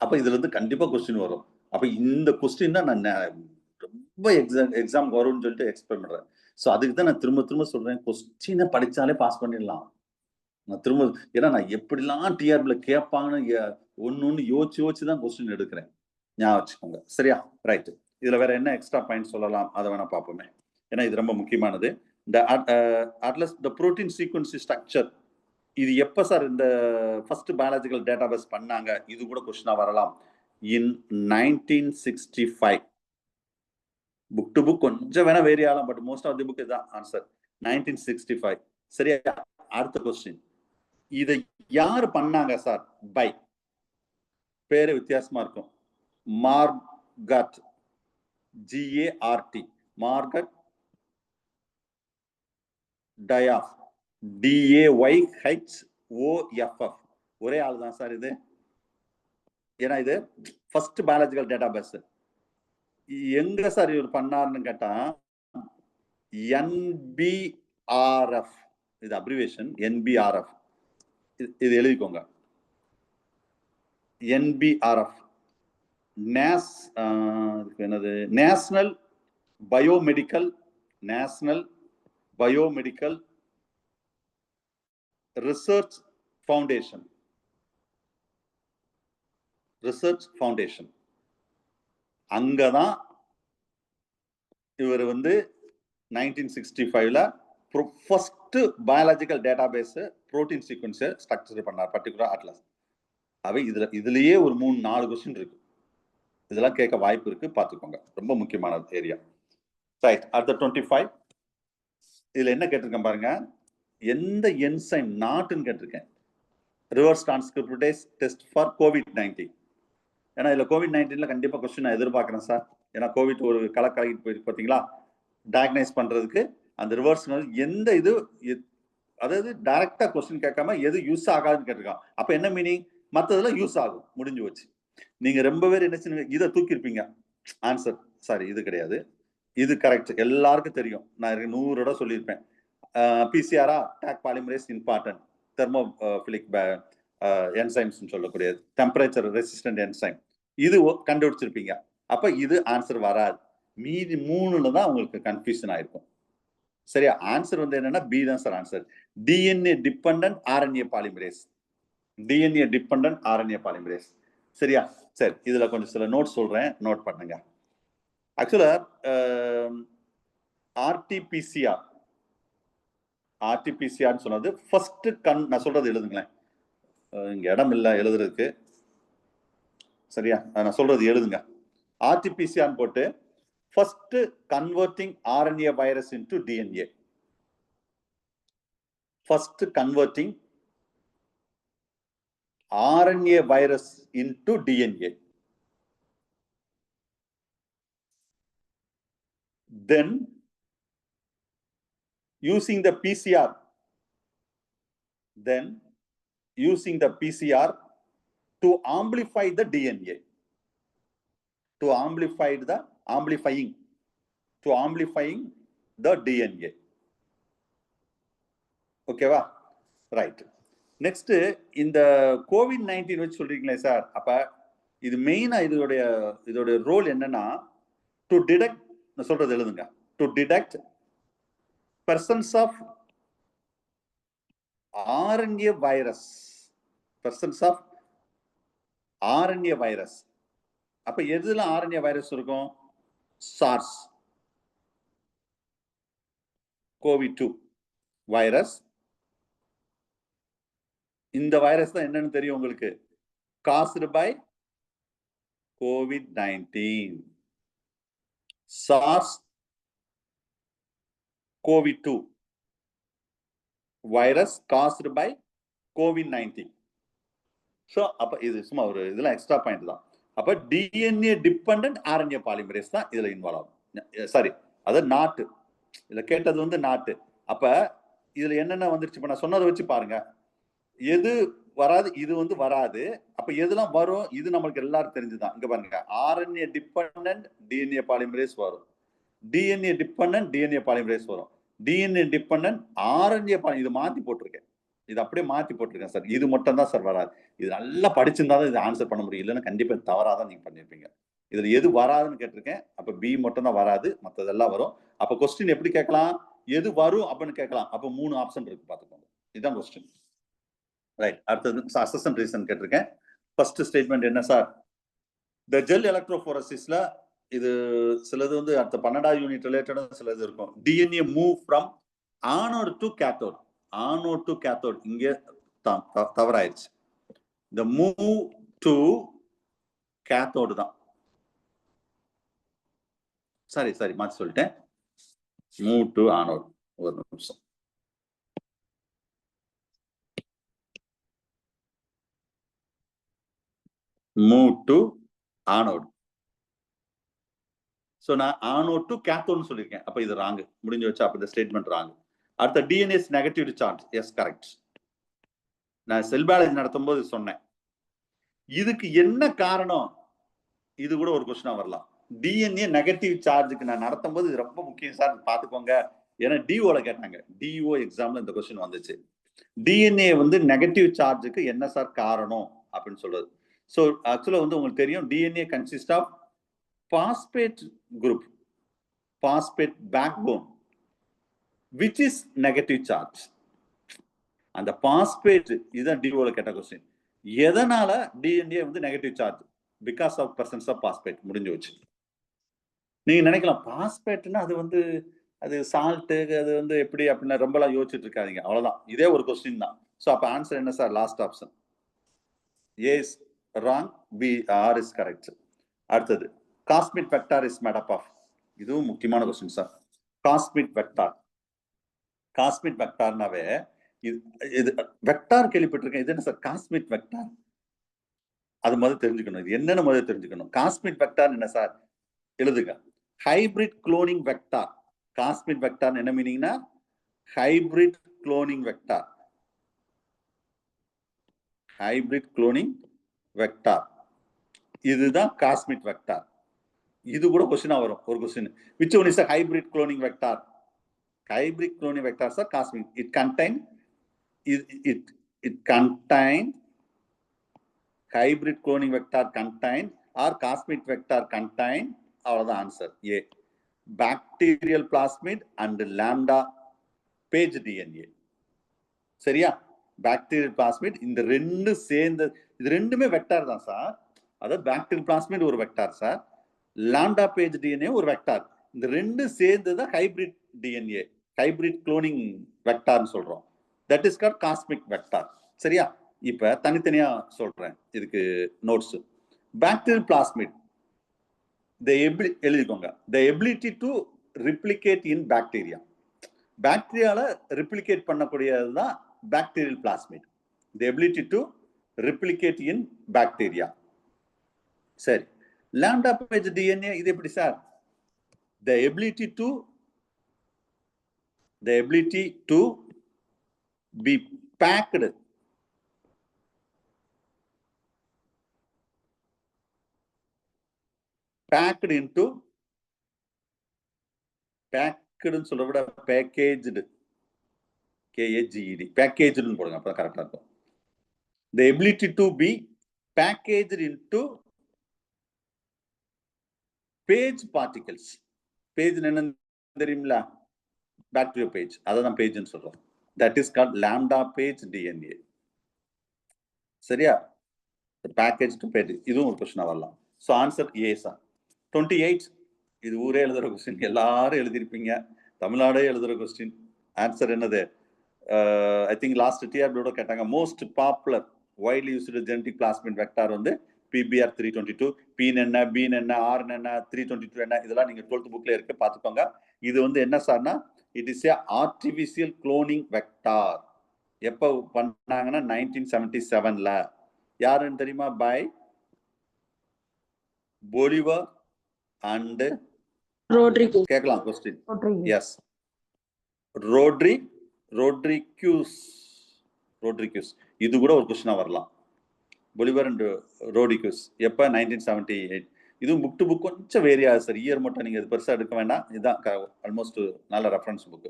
அப்ப இதுல இருந்து கண்டிப்பா கொஸ்டின் வரும். அப்ப இந்த கொஸ்டின் தான் நான் ரொம்ப ரொம்ப எக்ஸாம் வரும்னு சொல்லிட்டு எக்ஸ்பெக்ட் பண்றேன். ஸோ அதுக்கு தான் நான் திரும்ப திரும்ப சொல்றேன், கொஸ்டினை படிச்சாலே பாஸ் பண்ணிடலாம். நான் திரும்ப ஏன்னா நான் எப்படிலாம் டிஆர்பில கேட்பாங்கன்னு ஒன்னு யோசிச்சு தான் கொஸ்டின் எடுக்கிறேன். ஞாபகம் வச்சுக்கோங்க. சரியா? ரைட். இதுல வேற என்ன எக்ஸ்ட்ரா பாயிண்ட் சொல்லலாம், அதை வேணா பார்ப்போமே. ஏன்னா இது ரொம்ப முக்கியமானது. இந்த அட்லஸ் த புரோட்டீன் சீக்வன்ஸ் ஸ்ட்ரக்சர், இது எப்ப சார் இந்த ஃபர்ஸ்ட் பயாலஜிக்கல் டேட்டாபேஸ் பண்ணாங்க? இது கூட கொஸ்டினா வரலாம். இன் 1965. புக் டு புக் கொஞ்சம் வேணா வேரி ஆகலாம், but most of the book இதான் ஆன்சர். 1965. சரியா? அடுத்த கொஸ்டின், இதை யார் பண்ணாங்க சார்? பை பேரு வித்தியாசமா இருக்கும். Margaret, GART, Margaret Dayhoff, DAYHOFF. ஒரே ஆள் தான் சார் இது. ஏன்னா இது ஃபர்ஸ்ட் பயாலஜிக்கல் டேட்டாபேஸ். எங்க சார் இவர் பண்ணாருன்னு கேட்டா NBRF, இது அப்ரிவேஷன். NBRF இது எழுதிக்கோங்க. NBRF என்னது? National biomedical research foundation. அங்கதான் இவர் 1965ல first biological database protein sequence structure பண்ணார், பர்டிகுலர் அட்லஸ். அவை இதுலயே ஒரு 3-4 கொஸ்டின் இருக்கு. இதெல்லாம் கேட்க வாய்ப்பு இருக்கு, பாத்துக்கோங்க. ரொம்ப முக்கியமான ஏரியா. ரைட். அடுத்த 25. இதுல என்ன கேட்டிருக்கேன் பாருங்க, எந்த என்சைம் நாட்னு கேட்டிருக்கேன். Reverse transcriptase test for COVID-19. ஏன்னா இதுல COVID-19ல கண்டிப்பா கொஸ்டின் நான் எதிர்பார்க்கிறேன் சார். ஏன்னா கோவிட் ஒரு கலக்காகிட்டு போயிருக்கு பாத்தீங்களா, டயக்னைஸ் பண்றதுக்கு அந்த ரிவர்ஸ் எந்த இது, அதாவது டைரக்டா கொஸ்டின் கேட்காம எது யூஸ் ஆகாதுன்னு கேட்டிருக்கான். அப்ப என்ன மீனிங்? மற்றதெல்லாம் யூஸ் ஆகும், முடிஞ்சு வச்சு. நீங்க ரொம்ப பேர் என்ன செய்வீங்க, இதை தூக்கிருப்பீங்க. ஆன்சர் சாரி, இது கிடையாது, இது கரெக்ட், எல்லாருக்கும் தெரியும். நான் 100 தடவை சொல்லியிருப்பேன். PCR Taq polymerase important thermophilic enzymes சொல்லக்கூடிய டெம்பரேச்சர் ரெசிஸ்டன்ட் என்சைம், இது கண்டுபிடிச்சிருப்பீங்க. அப்ப இது ஆன்சர் வராது. மீதி 3ல தான் உங்களுக்கு கன்ஃபியூஷன் ஆயிருக்கும். சரியா? ஆன்சர் என்னன்னா பி தான் sir answer. DNA dependent RNA polymerase. DNA dependent RNA polymerase. சரியா? சரி, இதுல கொஞ்சம் சில நோட் சொல்றேன், நோட் பண்ணுங்க. ஆக்சுவலா RT-PCR சொன்னது ஃபர்ஸ்ட் நான் சொல்றது எழுதுங்களேன். இங்க இடம் இல்ல எழுதுறதுக்கு. சரியா? நான் சொல்றது எழுதுங்க. RT-PCR போட்டு first converting RNA virus into DNA. First converting RNA virus into DNA. Then using the PCR to amplify the DNA, to amplifying the DNA. Okay va? Right. Next, இந்த COVID-19 வச்சு சொல்றீங்களே சார், அப்ப இது மெயினா இதோட role என்னன்னா, to detect, நான் சொல்றது எழுதுங்க, to detect presence of RNA virus, அப்ப எதுல RNA வைரஸ் இருக்கும்? SARS CoV-2 virus. இந்த வைரஸ் தான் என்னன்னு தெரியும் உங்களுக்கு, caused by COVID-19. SARS CoV-2 virus caused by COVID-19. So அப்ப இது சும்மா ஒரு இதெல்லாம் எக்ஸ்ட்ரா பாயிண்ட் தான். அப்ப DNA டிபெண்டன்ட் RNA பாலிமரேஸ் தான் இதுல இன்வால்வ் ஆகும். சாரி, அது நாட்டு இதுல கேட்டது நாட்டு. அப்ப இதுல என்னென்ன வந்துருச்சு, இப்ப நான் சொன்னதை வச்சு பாருங்க, எது வராது, இது வராது. அப்ப எதுலாம் வரும், இது நம்மளுக்கு எல்லாரும் தெரிஞ்சுதான். இங்க பாருங்க, RNA டிபெண்டன்ட் DNA பாலிமரேஸ் வரும், DNA டிபெண்டன்ட் DNA பாலிமரேஸ் வரும், DNA டிபெண்டன்ட் RNA இது மாத்தி போட்டிருக்கேன், இது அப்படியே மாத்தி போட்டிருக்கேன் சார். இது மட்டும் தான் சார் வராது. இது நல்லா படிச்சிருந்தா தான் இது ஆன்சர் பண்ண முடியும், இல்லைன்னா கண்டிப்பா தவறாதான் நீங்க பண்ணிருப்பீங்க. இதுல எது வராதுன்னு கேட்டிருக்கேன். அப்ப பி மட்டும் தான் வராது, மற்றதெல்லாம் வரும். அப்ப கொஸ்டின் எப்படி கேட்கலாம்? எது வரும் அப்படின்னு கேட்கலாம். அப்ப 3 ஆப்ஷன் இருக்கு பாத்துக்கோங்க. இதுதான் கொஸ்டின். ரைட். அடுத்தது அசஸ் அண்ட் ரீசன் கேட்டிருக்கேன். ஃபர்ஸ்ட் ஸ்டேட்மெண்ட் என்ன சார்? த ஜெல் எலக்ட்ரோஃபோரசிஸ்ல இது சிலது வந்து அடுத்த 12வது யூனிட் ரிலேட்டடா சிலது இருக்கும். DNA move from anode to cathode. Anode to cathode இங்கே தவறாயிருச்சு. இந்த மூவ் டு கேத்தோடு தான். சாரி மாத்தி சொல்லிட்டேன். Move to anode. ஒரு நிமிஷம். Move to anode. சோ நான் ஆனோட் டு கேத்தோட்னு சொல்லியிருக்கேன். அப்ப இது ராங். முடிஞ்சு வச்சா அப்ப இந்த ஸ்டேட்மெண்ட் ராங். அடுத்த DNA negative charge. Yes correct. நான் செல் பயாலஜி நடத்தும் போது சொன்னேன். இதுக்கு என்ன காரணம்? இது கூட ஒரு கொஸ்டினா வரலாம். டிஎன்ஏ நெகட்டிவ் சார்ஜுக்கு நான் நடத்தும் போது இது ரொம்ப முக்கியம் சார், பாத்துக்கோங்க. ஏன்னா டிஓல கேட்டாங்க. டிஓ எக்ஸாம்ல இந்த கொஸ்டின் வந்துச்சு. டிஎன்ஏ வந்து நெகட்டிவ் சார்ஜுக்கு என்ன சார் காரணம் அப்படின்னு சொல்றது. ஸோ ஆக்சுவலா வந்து உங்களுக்கு தெரியும், DNA consist of phosphate group, phosphate backbone, which is negative charge. அந்த பாஸ்பேட் இதுதான் டிஓல கேட்ட கொஸ்டின். எதனால டிஎன்ஏ வந்து negative charge? Because of presence of phosphate. முடிஞ்சு வச்சு. நீங்க நினைக்கலாம் பாஸ்பேட்னா அது வந்து அது சால்ட், அது வந்து எப்படி அப்படின்னா ரொம்பலாம் யோசிச்சுட்டு இருக்காதீங்க. அவ்வளவுதான். இதே ஒரு கொஸ்டின் தான். ஸோ அப்ப ஆன்சர் என்ன sir? Last option A is wrong, B or is correct. அடுத்தது cosmic vector is made up of. இதுவும் முக்கியமான question sir. Cosmic vector. Cosmic வெக்டார்னாவே இது வெக்டார் கேள்விப்பட்டிருக்கேன். இது என்ன சார் காஸ்மிக் வெக்டார்? அது முதல்ல தெரிஞ்சுக்கணும். இது என்னன்னு முதல்ல தெரிஞ்சுக்கணும். காஸ்மிக் வெக்டார் என்ன சார்? எழுதுங்க. Hybrid cloning vector. Cosmic vector என்ன மீனிங்னா hybrid cloning vector. Hybrid cloning vector இதுதான் காஸ்மிக் வெக்டார். இது கூட கொஸ்டினா வரும். ஒரு question, which one is a hybrid cloning vector? Hybrid cloning vectors are cosmic. It contain hybrid cloning vector contain or cosmic vector contain. அவ்வளவுதான் answer A. Bacterial plasmid and lambda phage DNA. சரியா? Bacterial plasmid இந்த ரெண்டு சேர்ந்து, இது ரெண்டுமே vector தான் sir. அதாவது bacterial plasmid ஒரு vector sir, lambda phage DNA ஒரு வெக்டார். இந்த ரெண்டு சேர்ந்து தான் ஹைபிரிட் டிஎன்ஏ, ஹைபிரிட் குளோனிங் வெக்டார்னு சொல்றோம். That is called cosmic vector. சரியா? இப்ப தனித்தனியா சொல்றேன் இதுக்கு நோட்ஸ். பாக்டீரியல் பிளாஸ்மிட் எழுதிக்கோங்க. the ability to replicate in bacteria. பாக்டீரியால ரிப்ளிகேட் பண்ணக்கூடியது தான் bacterial plasmid. the ability to replicate in bacteria. சரி, லாம்டா பேஜ் டிஎன்ஏ இது எப்படி sir? the ability to be packed into packed சொல்ற விட packaged, KAGED, packaged போடுங்க, அப்ப கரெக்டா இருக்கும். the ability to be packaged into page particles. Page என்ன தெரியுங்களா? பாக்டீரியா பேஜ், அதான் பேஜ்னு சொல்றோம். that is called lambda page DNA. சரியா? packaged page. இதுவும் ஒரு क्वेश्चन வரலாம். So answer A sir. 28 இது ஊரே எழுதுற क्वेश्चन, எல்லாரும் எழுதிருப்பீங்க, தமிழ்நாடே எழுதுற क्वेश्चन. ஆன்சர் என்னது? ஐ திங்க் லாஸ்ட் டிஆர்பியோட கேட்டாங்க. Most popular widely used genetic plasmid vector வந்து PBR 322. பீன் என்ன, பீன் என்ன, ஆர் என்ன, 322 என்ன, இதெல்லாம் நீங்க 12th புக்ல இருக்கு, பாத்துக்கோங்க. இது வந்து என்ன சார்னா it is a artificial cloning vector. எப்ப பண்ணாங்கன்னா 1977ல. யாருன்னு தெரியுமா? By Bolivar and Rodriguez. கேட்கலாம் क्वेश्चन. yes, Rodriguez. இது கூட ஒரு क्वेश्चन வரலாம். பொலிவர் and Rodriguez எப்ப? 1978. இது புக் டு புக் கொஞ்சம் வேரி ஆகுது சார். இயர் மட்டும் நீங்க இது பெருசா எடுக்க வேண்டாம். இதுதான் ஆல்மோஸ்ட் நல்ல ரெஃபரன்ஸ் புக்.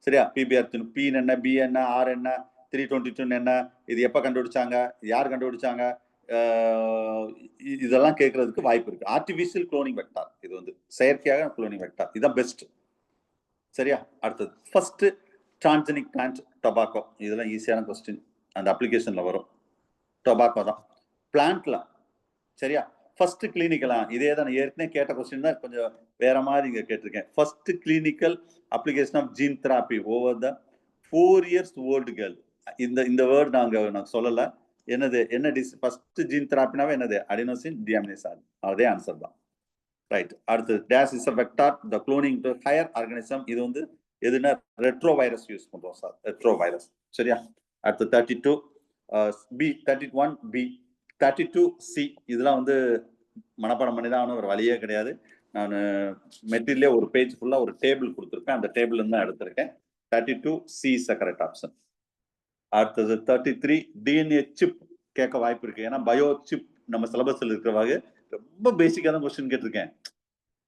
சரியா? PBR பி என்ன, பி என்ன, ஆர் என்ன, 322 என்ன, இது எப்ப கண்டுபிடிச்சாங்க, யார் கண்டுபிடிச்சாங்க, இதெல்லாம் கேட்கறதுக்கு வாய்ப்பு இருக்கு. ஆர்டிபிஷியல் குளோனிங் வெக்டார், இது வந்து செயற்கையாக குளோனிங் வெக்டார், இதுதான் பெஸ்ட். சரியா? அடுத்தது ஃபர்ஸ்ட் டிரான்ஜெனிக் பிளான்ட் டொபாக்கோ. இதெல்லாம் ஈஸியான கொஸ்டின், அந்த அப்ளிகேஷன்ல வரும். டொபாக்கோ தான் பிளான்ட்ல. சரியா? ஃபர்ஸ்ட் கிளினிக்கலா, இதே தான் ஏற்கனவே கேட்ட கொஸ்டின் தான், கொஞ்சம் வேற மாதிரி இங்க கேட்டிருக்கேன். First clinical application of gene therapy over the 4 years old girl. இந்த வேர்ட் நான் சொல்லல. என்ன ஃபர்ஸ்ட் ஜீன் தெராப்பினாவே என்னது? Adenosine deaminase. அதே ஆன்சர் தான். ரைட். அடுத்து dash is a vector the cloning to higher organism. இது வந்து எதுனா ரெட்ரோ வைரஸ் யூஸ் பண்றோம் சார், ரெட்ரோ வைரஸ். சரியா? அடுத்து 32 பி, 31 பி, 32 சி. இதெல்லாம் வந்து மனப்பாடம் பண்ணி தான் ஒரு வழியே கிடையாது. நான் மெட்டீரியலே ஒரு பேஜ் ஃபுல்லா ஒரு டேபிள் கொடுத்துருக்கேன், அந்த டேபிள் இருந்து தான் எடுத்திருக்கேன். 32 சி இஸ் கரெக்ட் ஆப்ஷன். அடுத்தது 33 டிஎன்ஏ சிப் கேட்க வாய்ப்பு இருக்கு. ஏன்னா பயோ சிப் நம்ம சிலபஸ்ல இருக்கிறவாக ரொம்ப பேசிக்கான கொஸ்டின் கேட்டிருக்கேன்.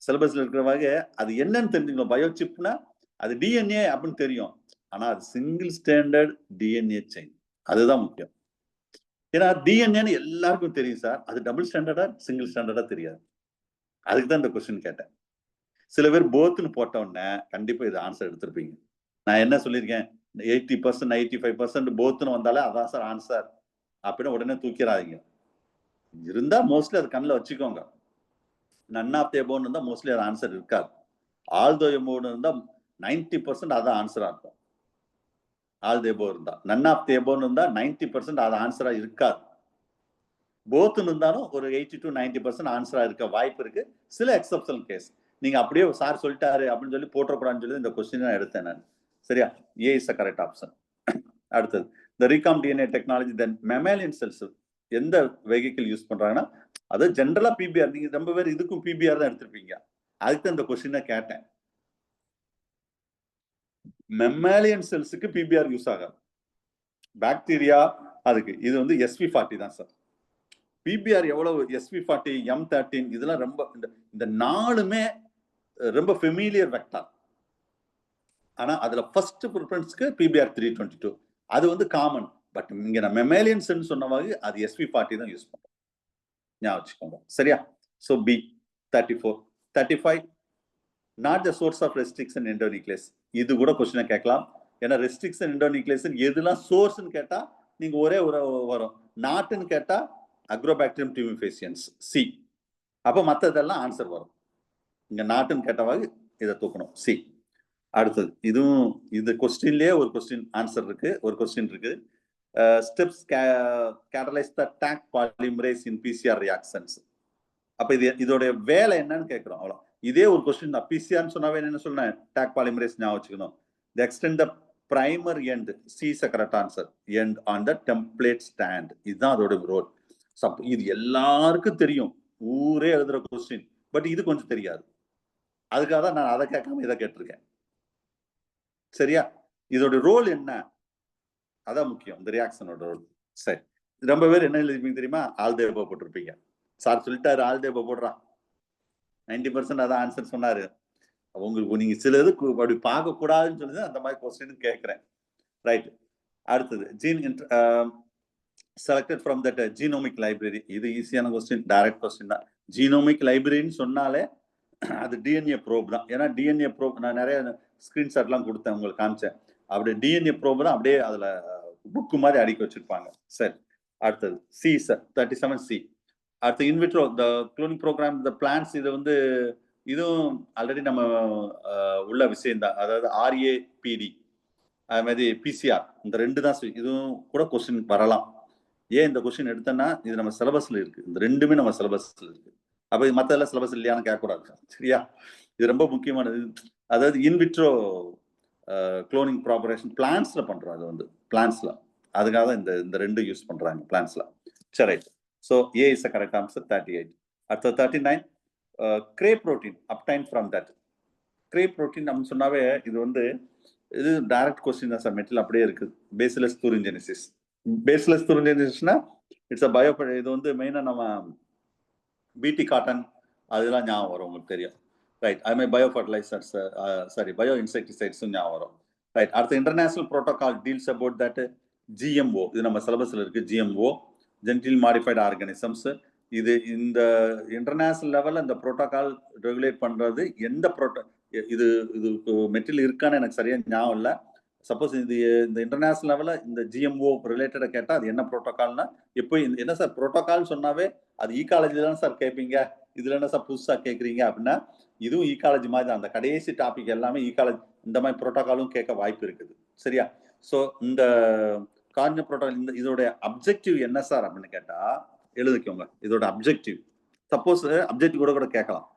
சிலபஸ்ல இருக்கிறவாக அது என்னன்னு தெரிஞ்சுக்கணும். பயோ சிப்னா அது டிஎன்ஏ அப்படின்னு தெரியும், ஆனா அது சிங்கிள் ஸ்டாண்டர்ட் டிஎன்ஏ செயின், அதுதான் முக்கியம். ஏன்னா டிஎன்ஏன்னு எல்லாருக்கும் தெரியும் சார், அது டபுள் ஸ்டாண்டர்டா சிங்கிள் ஸ்டாண்டர்டா தெரியாது. அதுக்கு தான் இந்த கொஸ்டின் கேட்டேன். சில பேர் போத்துன்னு போட்ட உடனே கண்டிப்பா இது ஆன்சர் எடுத்திருப்பீங்க. நான் என்ன சொல்லியிருக்கேன், 80% 95% போத்துன்னு வந்தாலே அதான் சார் ஆன்சர் அப்படின்னு உடனே தூக்கிறாதீங்க. இருந்தா மோஸ்ட்லி அது கண்ணில் வச்சுக்கோங்க. நன் ஆஃப் தி எபோவ்னு இருந்தா மோஸ்ட்லி அது ஆன்சர் இருக்காது. ஆல் தி எபோவ்னு இருந்தா 90% அதான் ஆன்சரா இருக்கும். ஆல் தி எபோவ் இருந்தா, நன் ஆஃப் தி எபோவ்னு இருந்தா 90% அது ஆன்சரா இருக்காது. போத்துன்னு இருந்தாலும் ஒரு 80 to 90% ஆன்சரா இருக்க வாய்ப்பு இருக்கு. சில எக்ஸப்ஷனல் கேஸ். நீங்க அப்படியே சார் சொல்லிட்டாரு அப்படின்னு சொல்லி போட்டக்கூடாதுன்னு சொல்லி இந்த கொஸ்டின் நான் எடுத்தேன் நான். சரியா? ஏ இஸ் அ கரெக்ட் ஆப்ஷன். அடுத்தது the recom DNA technology then mammalian cells எந்த வெஹிக்கிள் யூஸ் பண்றாங்கன்னா, அது ஜென்ரலா பிபிஆர். நீங்க ரொம்ப பேர் இதுக்கும் பிபிஆர் தான் எடுத்திருப்பீங்க. அதுக்கு இந்த கொஸ்டினை கேட்டேன். மெம்மாலியன் செல்ஸுக்கு பிபிஆர் யூஸ் ஆகாது, பாக்டீரியா அதுக்கு. இது வந்து SV40 தான் சார். பிபிஆர் எவ்வளவு? SV40, M13 இதெல்லாம் ரொம்ப இந்த நாலுமே ரொம்ப ஃபெமிலியர் வெக்டார். ஆனா அதுல ஃபர்ஸ்ட் ப்ரிஃபரன்ஸ்க்கு பிபிஆர் 322 அது வந்து காமன். பட் இங்க நான் மெமாலியன்ஸ் சொன்ன மாதிரி அது SV40 தான் யூஸ் பண்றோம், ஞாபகம் வச்சுக்கோங்க. சரியா? So B 34 35 not the source of restriction endonuclease. இது கூட கொஸ்டினை கேட்கலாம். ஏன்னா ரெஸ்ட்ரிக்ஷன் எண்டோநியூக்ளியஸ் எதுலாம் சோர்ஸ்னு கேட்டா நீங்க ஒரே ஒரு வரும், நாட்டுன்னு கேட்டா அக்ரோபாக்டீரியம் டியூமிஃபேசியன்ஸ் சி. அப்ப மற்றதெல்லாம் ஆன்சர் வரும். இங்க நாட்டுன்னு கேட்டவாக இதை தூக்கணும், சி. அடுத்தது இதுவும் இந்த கொஸ்டின்லயே ஒரு கொஸ்டின் ஆன்சர் இருக்கு, ஒரு கொஸ்டின் இருக்கு. ஸ்டெப்ஸ் கேட்டலைஸ் த டாக் பாலிமரேஸ் இன் பிசிஆர் ரியாக்ஷன்ஸ். அப்ப இதோட வேலை என்னன்னு கேட்கிறோம், அவ்வளவு. இதே ஒரு கொஸ்டின் தான். பிசிஆர்னு சொன்னாவே என்ன சொன்னேன், டாக் பாலிமரேஸ் ஞாபகம் வச்சுக்கணும். The extend the primer end, C is correct answer, end on the template stand. இதுதான் அதோட ரோல். இது எல்லாருக்கும் தெரியும், ஊரே எழுதுற கொஸ்டின். பட் இது கொஞ்சம் தெரியாது, அதுக்காக தான் நான் அதை கேட்காம இதை கேட்டிருக்கேன். சரியா? இதோட ரோல் என்ன, அதான் முக்கியம், இந்த ரியாக்ஷனோட ரோல். சரி, ரொம்ப பேர் என்ன எழுதிருப்பீங்க தெரியுமா, ஆல்தேபோ போட்டிருப்பீங்க. சார் சொல்லிட்டாரு ஆல்தேபோ போடுறான், 90% அதான் ஆன்சர் சொன்னாரு. உங்களுக்கு நீங்க சில இது அப்படி பார்க்க கூடாதுன்னு சொல்லி அந்த மாதிரி கொஸ்டின் கேட்கிறேன். ரைட். அடுத்தது gene selected from that genomic library. இது ஈஸியான கொஸ்டின், டைரக்ட் கொஸ்டின் தான். ஜீனோமிக் லைப்ரரின்னு சொன்னாலே அது டிஎன்ஏ ப்ரோப் தான். ஏன்னா டிஎன்ஏ ப்ரோப் நான் நிறைய ஸ்கிரீன்ஷாட்லாம் கொடுத்தேன், உங்களுக்கு காமிச்சேன். அப்படி டிஎன்ஏ ப்ரோப் தான் அப்படியே அதுல புக்கு மாதிரி அடுக்கி வச்சிருப்பாங்க. சரி, அடுத்தது சி சார் 37 சி. அடுத்து இன்விட்ரோ த குளோனிங் ப்ரோக்ராம் த பிளான்ஸ். இது வந்து இதுவும் ஆல்ரெடி நம்ம உள்ள விஷயம் தான். அதாவது RAPD அது மாதிரி பிசிஆர், இந்த ரெண்டு தான். இதுவும் கூட கொஸ்டின் வரலாம். ஏன் இந்த கொஸ்டின் எடுத்தேன்னா, இது நம்ம சிலபஸ்ல இருக்கு, இந்த ரெண்டுமே நம்ம சிலபஸ்ல இருக்கு. அப்ப மத்த எல்லாம் சிலபஸ் இல்லையான்னு கேட்கக்கூடாது. சரியா? இது ரொம்ப முக்கியமானது. அதாவது இன்விட்ரோ குளோனிங் ப்ராபரேஷன் பிளான்ஸ்ல பண்றோம், அது வந்து பிளான்ஸ்ல. அதுக்காக இந்த ரெண்டு யூஸ் பண்றாங்க பிளான்ஸ்ல. சரி, so A is a correct answer 38. அடுத்த 39 cry protein obtained from that. Cry protein நம்ம சொன்னாவே இது வந்து இது டைரக்ட் கொஸ்டின் தான் சார், மெட்டீரியல் அப்படியே இருக்கு. Bacillus thuringiensis. பேசிலஸ் தூரின்ஜெனிசிஸ்னா இட்ஸ் அ பயோ. இது வந்து மெயினா நம்ம பிடி காட்டன் அதெல்லாம் ஞாபகம் வரும், உங்களுக்கு தெரியும். ரைட். அது மாதிரி பயோ ஃபர்டிலைசர்ஸ், சாரி பயோ இன்செக்டிசைட்ஸும் ஞாபகம் வரும். ரைட். அடுத்த international protocol deals about that GMO. இது நம்ம சிலபஸ்ல இருக்கு, GMO ஜெனட்டிக்கலி மாடிஃபைடு ஆர்கானிசம்ஸ். இது இந்த இன்டர்நேஷனல் லெவலில் இந்த ப்ரோட்டோகால் ரெகுலேட் பண்ணுறது எந்த இது மெட்டீரியல் இருக்கான்னு எனக்கு சரியாக ஞாபகம் இல்லை. சப்போஸ் இது இந்த இன்டர்நேஷனல் லெவலில் இந்த ஜிஎம்ஓ ரிலேட்டடாக கேட்டால் அது என்ன ப்ரோட்டோகால்னா, எப்போ என்ன சார் ப்ரோட்டோகால் சொன்னாவே அது ஈகாலஜி தான் சார் கேட்பீங்க, இதில் என்ன சார் புதுசாக கேட்குறீங்க அப்படின்னா, இதுவும் ஈகாலஜி மாதிரி தான். அந்த கடைசி டாபிக் எல்லாமே ஈகாலஜி, இந்த மாதிரி ப்ரோட்டோகாலும் கேட்க வாய்ப்பு இருக்குது. சரியா? ஸோ இந்த கார்னியா ப்ரோட்டோகால் இதோடைய அப்ஜெக்டிவ் என்ன சார் அப்படின்னு கேட்டால் எழுதிக்கோங்க. இதோட அப்ஜெக்டிவ், சப்போஸ் அப்ஜெக்டிவ் கூட கேட்கலாம்.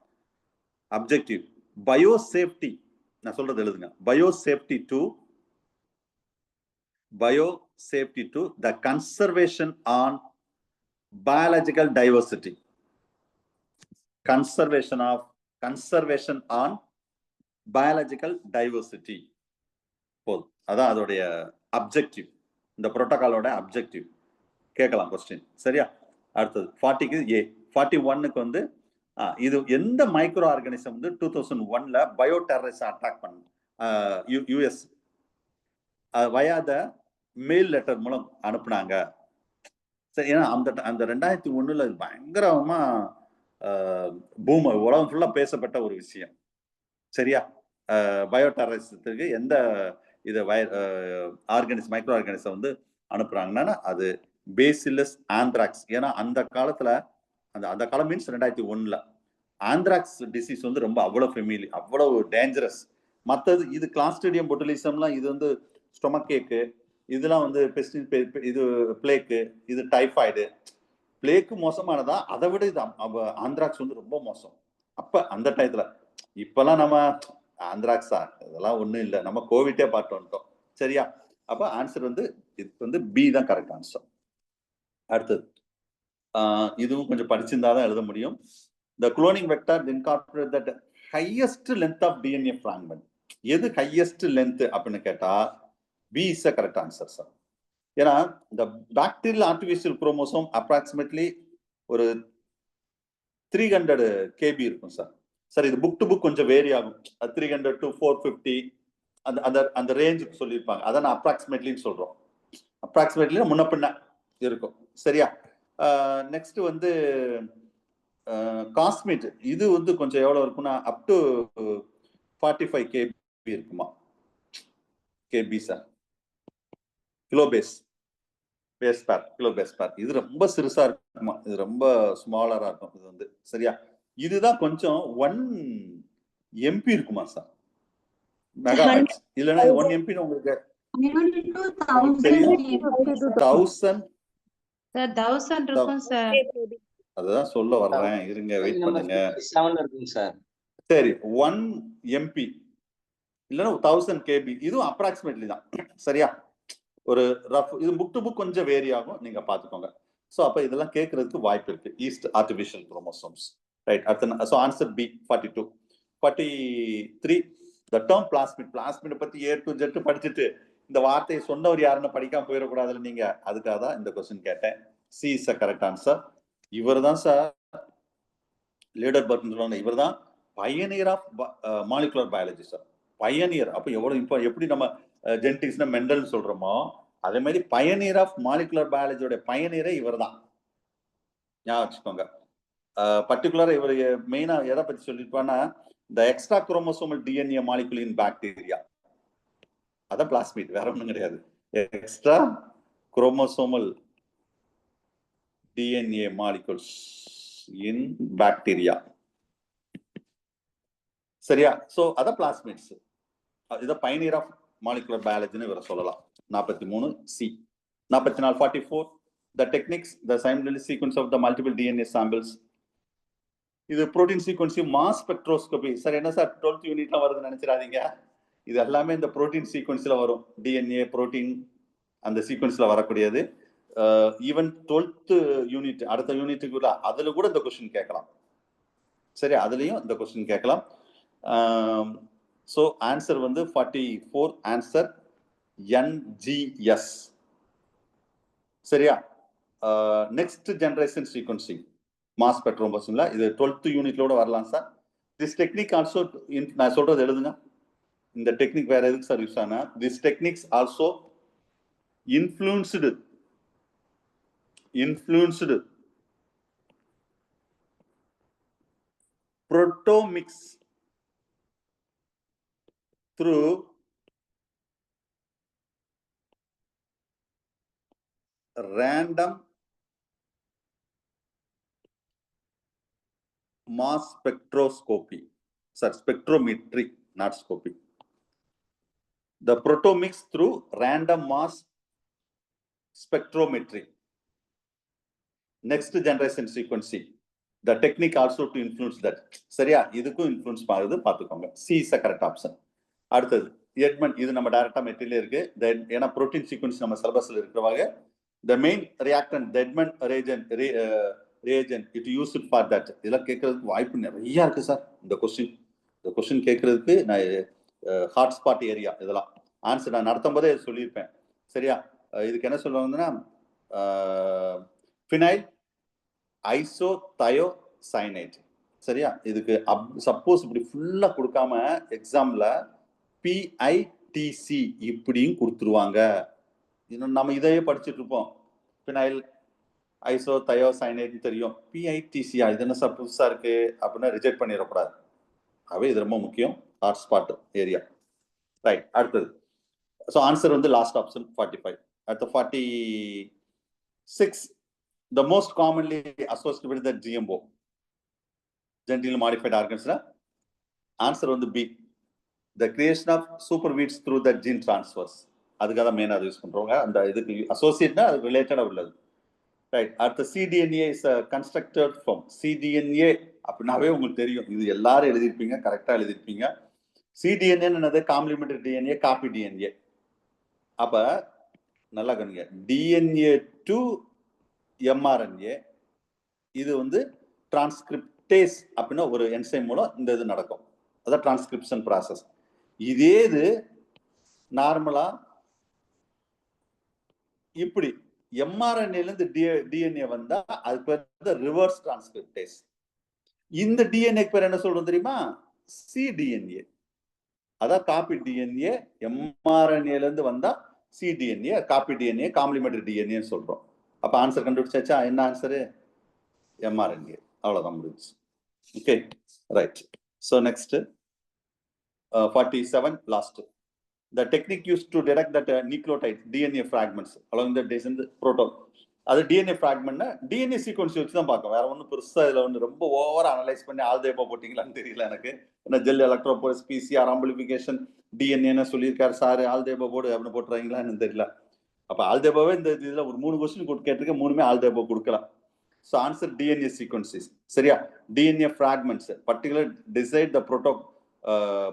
அப்ஜெக்டிவ் பயோசேஃப்டி, நான் சொல்றது எழுதுங்க. Biosafety to the conservation on biological diversity. Conservation on biological diversity. போதும். அதான் அதோடைய அப்ஜெக்டிவ், இந்த புரோட்டோகாலோட அப்ஜெக்டிவ். கேட்கலாம் கொஸ்டின். சரியா? அடுத்தது 40க்கு ஏ. 41க்கு வந்து இது எந்த மைக்ரோ ஆர்கானிசம் வந்து 2001ல பயோ டெரரிஸ்ட் அட்டாக் பண்ண US via the mail letter மூலம் அனுப்புனாங்க. சரி, ஏன்னா அந்த 2001ல பயங்கரமா பூம் உலகம் ஃபுல்லா பேசப்பட்ட ஒரு விஷயம். சரியா? பயோ டெரரிசத்துக்கு எந்த இதை மைக்ரோ ஆர்கானிசம் வந்து அனுப்புறாங்கன்னா அது பேசிலஸ் ஆந்த்ராக்ஸ். ஏன்னா அந்த காலத்துல அந்த காலம் மீன்ஸ் 2001ல ஆந்த்ராக்ஸ் டிசீஸ் வந்து ரொம்ப அவ்வளவு ஃபெமிலி, அவ்வளவு டேஞ்சரஸ். மற்றது இது கிளாஸ்ட்ரிடியம் பொட்டுலிசம்லாம், இது வந்து ஸ்டொமக் கேக்கு, இதெல்லாம் வந்து இது பிளேக்கு, இது டைஃபாய்டு. பிளேக்கு மோசமானதா, அதை விட இது ஆந்த்ராக்ஸ் வந்து ரொம்ப மோசம். அப்ப அந்த டயத்துல, இப்பெல்லாம் நம்ம ஆந்த்ராக்ஸா இதெல்லாம் ஒண்ணும் இல்லை, நம்ம கோவிட்டே பார்த்து வந்துட்டோம். சரியா? அப்ப ஆன்சர் வந்து இது வந்து பி தான் கரெக்ட் ஆன்சர். அடுத்தது இதுவும் கொஞ்சம் படிச்சிருந்தாதான் எழுத முடியும். The cloning vector incorporates that highest length of DNA fragment. எது highest length அப்படின்னு கேட்டா B is the correct answer, sir. ஏன்னா இந்த bacterial artificial chromosome approximately ஒரு 300 kb இருக்கும் சார். சார் இது புக் டு புக் கொஞ்சம் வேரி ஆகும். 300 to 450 அந்த ரேஞ்சுக்கு சொல்லியிருப்பாங்க. அதை நான் அப்ராக்சிமேட்லின்னு சொல்றோம். அப்ராக்சிமேட்லி முன்ன பின்ன இருக்கும். சரியா? நெக்ஸ்ட் வந்து காஸ்மிட், இது வந்து கொஞ்சம் எவ்வளவு இருக்குன்னா அப் டு 45 kb இருக்குமா? KB sir. கிலோபேஸ் பேர் இது ரொம்ப சிறுசா இருக்குமா, இது ரொம்ப ஸ்மாலரா இருக்கும் இது வந்து. சரியா? இதுதான் கொஞ்சம் 1 MP இருக்குமா சார்? மெகாபைட்ஸ் இல்லனா 1 MP ன்னு உங்களுக்கு இருக்கும் சார். அதான் சொல்ல வர்றேன், இருங்க, வெயிட் பண்ணுங்க. 7 இருக்குங்க சார். சரி, 1 MP இல்லனா 1000 kb, இதுவும் அப்ராக்சிமேட்லி தான். சரியா? ஒரு ரஃப், இது புக் டு புக் கொஞ்சம் வேரி ஆகும், நீங்க பாத்துக்கோங்க. சோ அப்ப இதெல்லாம் கேட்கறதுக்கு வாய்ப்பு இருக்கு. East artificial chromosomes. ரைட்? அடுத்து so answer B 42. 43 the term plasmid பத்தி A to Z படிச்சிட்டு இந்த வார்த்தையை சொன்னவர் யாருன்னு படிக்காம போயிடக்கூடாதுல நீங்க, அதுக்காக தான் இந்த क्वेश्चन கேட்டேன். C is a correct answer. இவர்தான் சார் லீடர் பர்ட்னு சொல்றாங்க. இவர்தான் பையனியர் ஆஃப் மாலிகுலர் பயாலஜி சார். பையனியர். அப்ப எவ்வளவு இப்போ எப்படி நம்ம ஜெனடிக்ஸ்னா மெண்டல் சொல்றோமோ அதே மாதிரி பையனியர் ஆஃப் மாலிகுலர் பயாலஜியோட பையனியரே இவர் தான். ஞாபகம் வச்சுக்கோங்க. பர்டிகுலரா இவர் மெயினா எதை பத்தி சொல்லிருப்பான்னா இந்த எக்ஸ்ட்ரா குரோமோசோமல் டிஎன்ஏ மாலிகுல் இன் பாக்டீரியா, அதான் பிளாஸ்மிட், வேற ஒன்றும் கிடையாது. எக்ஸ்ட்ரா குரோமோசோமல் டிஎன்ஏ மாலிகுல்ஸ் இன் பாக்டீரியா. சரியா? சோ அதான் பிளாஸ்மிட்ஸ். இதை பைனியர் ஆஃப் மாலிகுலர் பயாலஜின்னு இவரை சொல்லலாம். 43 C. 44 44 the techniques, the simultaneous sequence of the multiple DNA samples. இது புரோட்டீன் சீக்வன்ஸையும் மாஸ் ஸ்பெக்ட்ரோஸ்கோபி. சார் என்ன சார் 12th யூனிட்லாம் வருதுன்னு நினைச்சிடாதீங்க. இது எல்லாமே இந்த புரோட்டீன் சீக்வன்ஸ்ல வரும். டிஎன்ஏ புரோட்டீன் அந்த சீக்வன்ஸ்ல வரக்கூடியது. ஈவன் 12th யூனிட் அடுத்த யூனிட்டுக்குள்ள அதுல கூட இந்த கொஸ்டின் கேட்கலாம். சரி, அதுலயும் இந்த கொஸ்டின் கேட்கலாம். ஸோ ஆன்சர் வந்து 44 ஆன்சர் NGS. சரியா? நெக்ஸ்ட் ஜெனரேஷன் சீக்வன்சிங் மாஸ் ஸ்பெக்ட்ரோமோசிஸ்ல இது 12th யூனிட்லோட வரலாம் சார். திஸ் டெக்னிக் ஆல்சோ, நான் சொல்றது எழுதுங்க. இந்த டெக்னிக் வேற எதுக்கு சார் யூஸ் ஆனா, this techniques also influenced influenced proteomics through random mass spectroscopy. Sorry, spectrometry, not scopy. The proteomics through random mass spectrometry. Next generation sequencing. The technique also to influence that. சரியா, இதுக்கும் influence ஆகுது பார்த்துக்கோங்க. C is the correct option. அடுத்தது Edmund, இது நம்ம டைரக்டா material இருக்கு. ஏன்னா புரோட்டீன் சீக்வன்ஸ் நம்ம சிலபஸ்ல இருக்கிறவாங்க. The main reactant, the Edmond reagent, it used for that. இதெல்லாம் கேட்கறதுக்கு வாய்ப்பு நிறைய இருக்கு சார். இந்த கொஸ்டின் கேட்கறதுக்கு நான் ஹாட்ஸ்பாட் ஏரியா இதெல்லாம் ஆன்சர் நான் நடத்தும் போதே சொல்லியிருப்பேன். சரியா, இதுக்கு என்ன சொல்லுவாங்கன்னா ஃபினைல் ஐசோதயோசைனேட். சரியா, இதுக்கு சப்போஸ் இப்படி ஃபுல்லா கொடுக்காம எக்ஸாம்ல PITC இப்படியும் கொடுத்துருவாங்க. இன்னும் நம்ம இதையே படிச்சுட்டு இருப்போம். ஃபினைல் ஐசோதயோசைனேட் தெரியும், PITC இது என்ன சார் புதுசா இருக்கு அப்படின்னா ரிஜெக்ட் பண்ணிடக்கூடாது. அவே இது ரொம்ப முக்கியம், ஹாட்ஸ்பாட் ஏரியா. ரைட், அடுத்தது ஸோ ஆன்சர் வந்து லாஸ்ட் ஆப்ஷன் 45. அடுத்த 46, the most commonly associated with the GMO, genetically modified organisms. Answer வந்து B, the creation of super weeds through the gene transfers. அதுக்காக மெயின் அதை யூஸ் பண்றவங்க. அந்த இதுக்கு அசோசியேட்னா அது ரிலேட்டடா உள்ளது. ரைட், அடுத்த cDNA is constructed from. cDNA அப்படின்னாவே உங்களுக்கு தெரியும், இது எல்லாரும் எழுதியிருப்பீங்க, கரெக்டா எழுதியிருப்பீங்க. cDNA என்னது? Complementary DNA, copy DNA. அப்ப நல்லா கவனிங்க, DNA to mRNA, இது வந்து டிரான்ஸ்கிரிப்டேஸ் அப்படின்னா ஒரு என்சைம் மூலம் இந்த இது நடக்கும். அதான் டிரான்ஸ்கிரிப்ஷன் ப்ராசஸ். இதே இது நார்மலா இப்படி mRNA இருந்து டிஎன்ஏ வந்தா அது பேர் ரிவர்ஸ் டிரான்ஸ்கிரிப்டேஸ். இந்த டிஎன்ஏ பேர் என்ன சொல்றோம் தெரியுமா? cDNA. அதான் காப்பி டிஎன்ஏ. mRNA இருந்து வந்தா cDNA, copy DNA, complementary DNA சொல்றோம். அப்ப ஆன்சர் கண்டுபிடிச்சாச்சா? என்ன ஆன்சரு? mRNA. அவ்வளவுதான் முடிஞ்சு. Okay, right. So next 47, last. The technique used to detect that nucleotide DNA fragments along the descent protein. அது DNA fragmentனா DNA சீக்வன்ஸ் வச்சு தான் பார்க்கும். வேற ஒன்றும் பெருசா இதுல ஒன்று ரொம்ப ஓவரா அனலைஸ் பண்ணி ஆல்தேபா போட்டீங்களான்னு தெரியல எனக்கு. ஏன்னா ஜெல் எலக்ட்ரோபோரஸ், PCR ஆம்பிளிஃபிகேஷன், டிஎன்ஏன்னு சொல்லியிருக்காரு சார், ஆல்தேபா போர்டு அப்படின்னு போட்டுறாங்களான்னு தெரியல. அப்ப ஆல்தேபாவே இந்த இதுல ஒரு 3 கொஸ்டின் கேட்டிருக்கேன், 3மே ஆல்தேபா கொடுக்கலாம். So answer DNA sequences. சரியா, DNA fragments particular decide the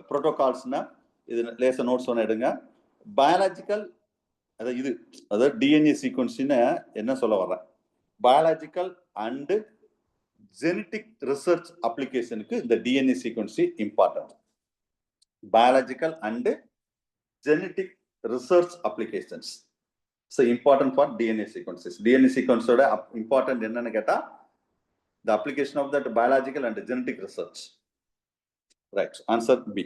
ப்ரோட்டோகால்ஸ்னா இது லேசர் நோட்ஸ் ஒன்று எடுங்க. பயாலஜிக்கல், அதாவது இது அதாவது டிஎன்ஏ சீக்வன்ஸ்னு என்ன சொல்ல வர்றேன், பயாலஜிக்கல் அண்ட் ஜெனட்டிக் ரிசர்ச் அப்ளிகேஷனுக்கு இந்த DNA சீக்வன்சி important. Biological and genetic research applications so important for DNA sequences. DNA sequence oda important enna ketta the application of that biological and genetic research. Right, answer B.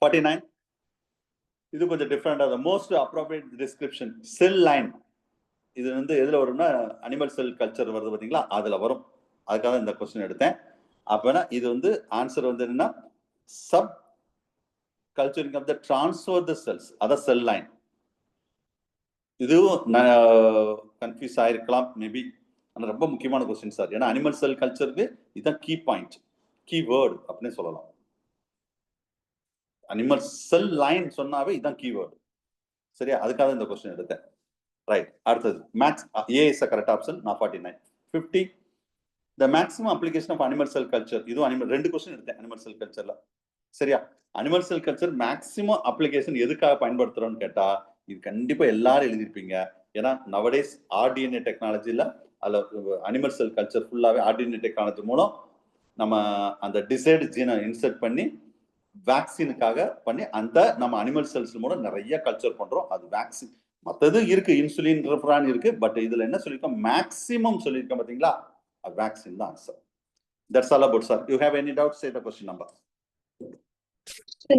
49, idu konja different. The most appropriate description, cell line. இது வந்து எதுல வரும்னா animal cell culture வருது பாத்தீங்களா, அதுல வரும். அதுக்காக இந்த क्वेश्चन எடுத்தேன். அப்பனா இது வந்து ஆன்சர் வந்து என்னன்னா sub culturing of the transfer the cells, அத செல் லைன். இதுவும் கன்ஃபியூஸ் ஆயிருக்கலாம் மேபி. ஆனால் ரொம்ப முக்கியமான கொஸ்டின் சார். ஏன்னா அனிமல் செல் கல்ச்சருக்கு இதுதான் கீ பாயிண்ட், கீ வேர்டு அப்படின்னு சொல்லலாம். அனிமல் செல் லைன் சொன்னாவே இதுதான் கீ வேர்டு. சரியா, அதுக்காக இந்த கொஸ்டின் எடுத்தேன். ரைட், அடுத்தது max. A is correct option. நான் 49. 50, the maximum application of animal cell culture. இதுவும் அனிமல், 2 கொஸ்டின் எடுத்தேன் அனிமல் செல் கல்ச்சர்ல. சரியா, animal cell culture maximum application எதுக்காக பயன்படுத்துறோம்னு கேட்டா இது கண்டிப்பா எல்லாரும் எழுதிருப்பீங்க. ஏன்னா நவடேஸ் ஆர்டிஎன்ஏ டெக்னாலஜில அதுல அனிமல் செல் கல்ச்சர் ஃபுல்லாவே ஆர்டிஎன்ஏ டெக்னாலஜி மூலம் நம்ம அந்த டிசைடு ஜீனை இன்சர்ட் பண்ணி வேக்சினுக்காக பண்ணி அந்த நம்ம அனிமல் செல்ஸ் மூலம் நிறைய கல்ச்சர் பண்றோம். அது வேக்சின், மற்றது இருக்கு, இன்சுலின் ரெஃபரான் இருக்கு. பட் இதுல என்ன சொல்லிருக்கோம், மேக்ஸிமம் சொல்லிருக்கோம் பாத்தீங்களா, வேக்சின் தான் answer. That's all about sir. You have any doubt, say the question number.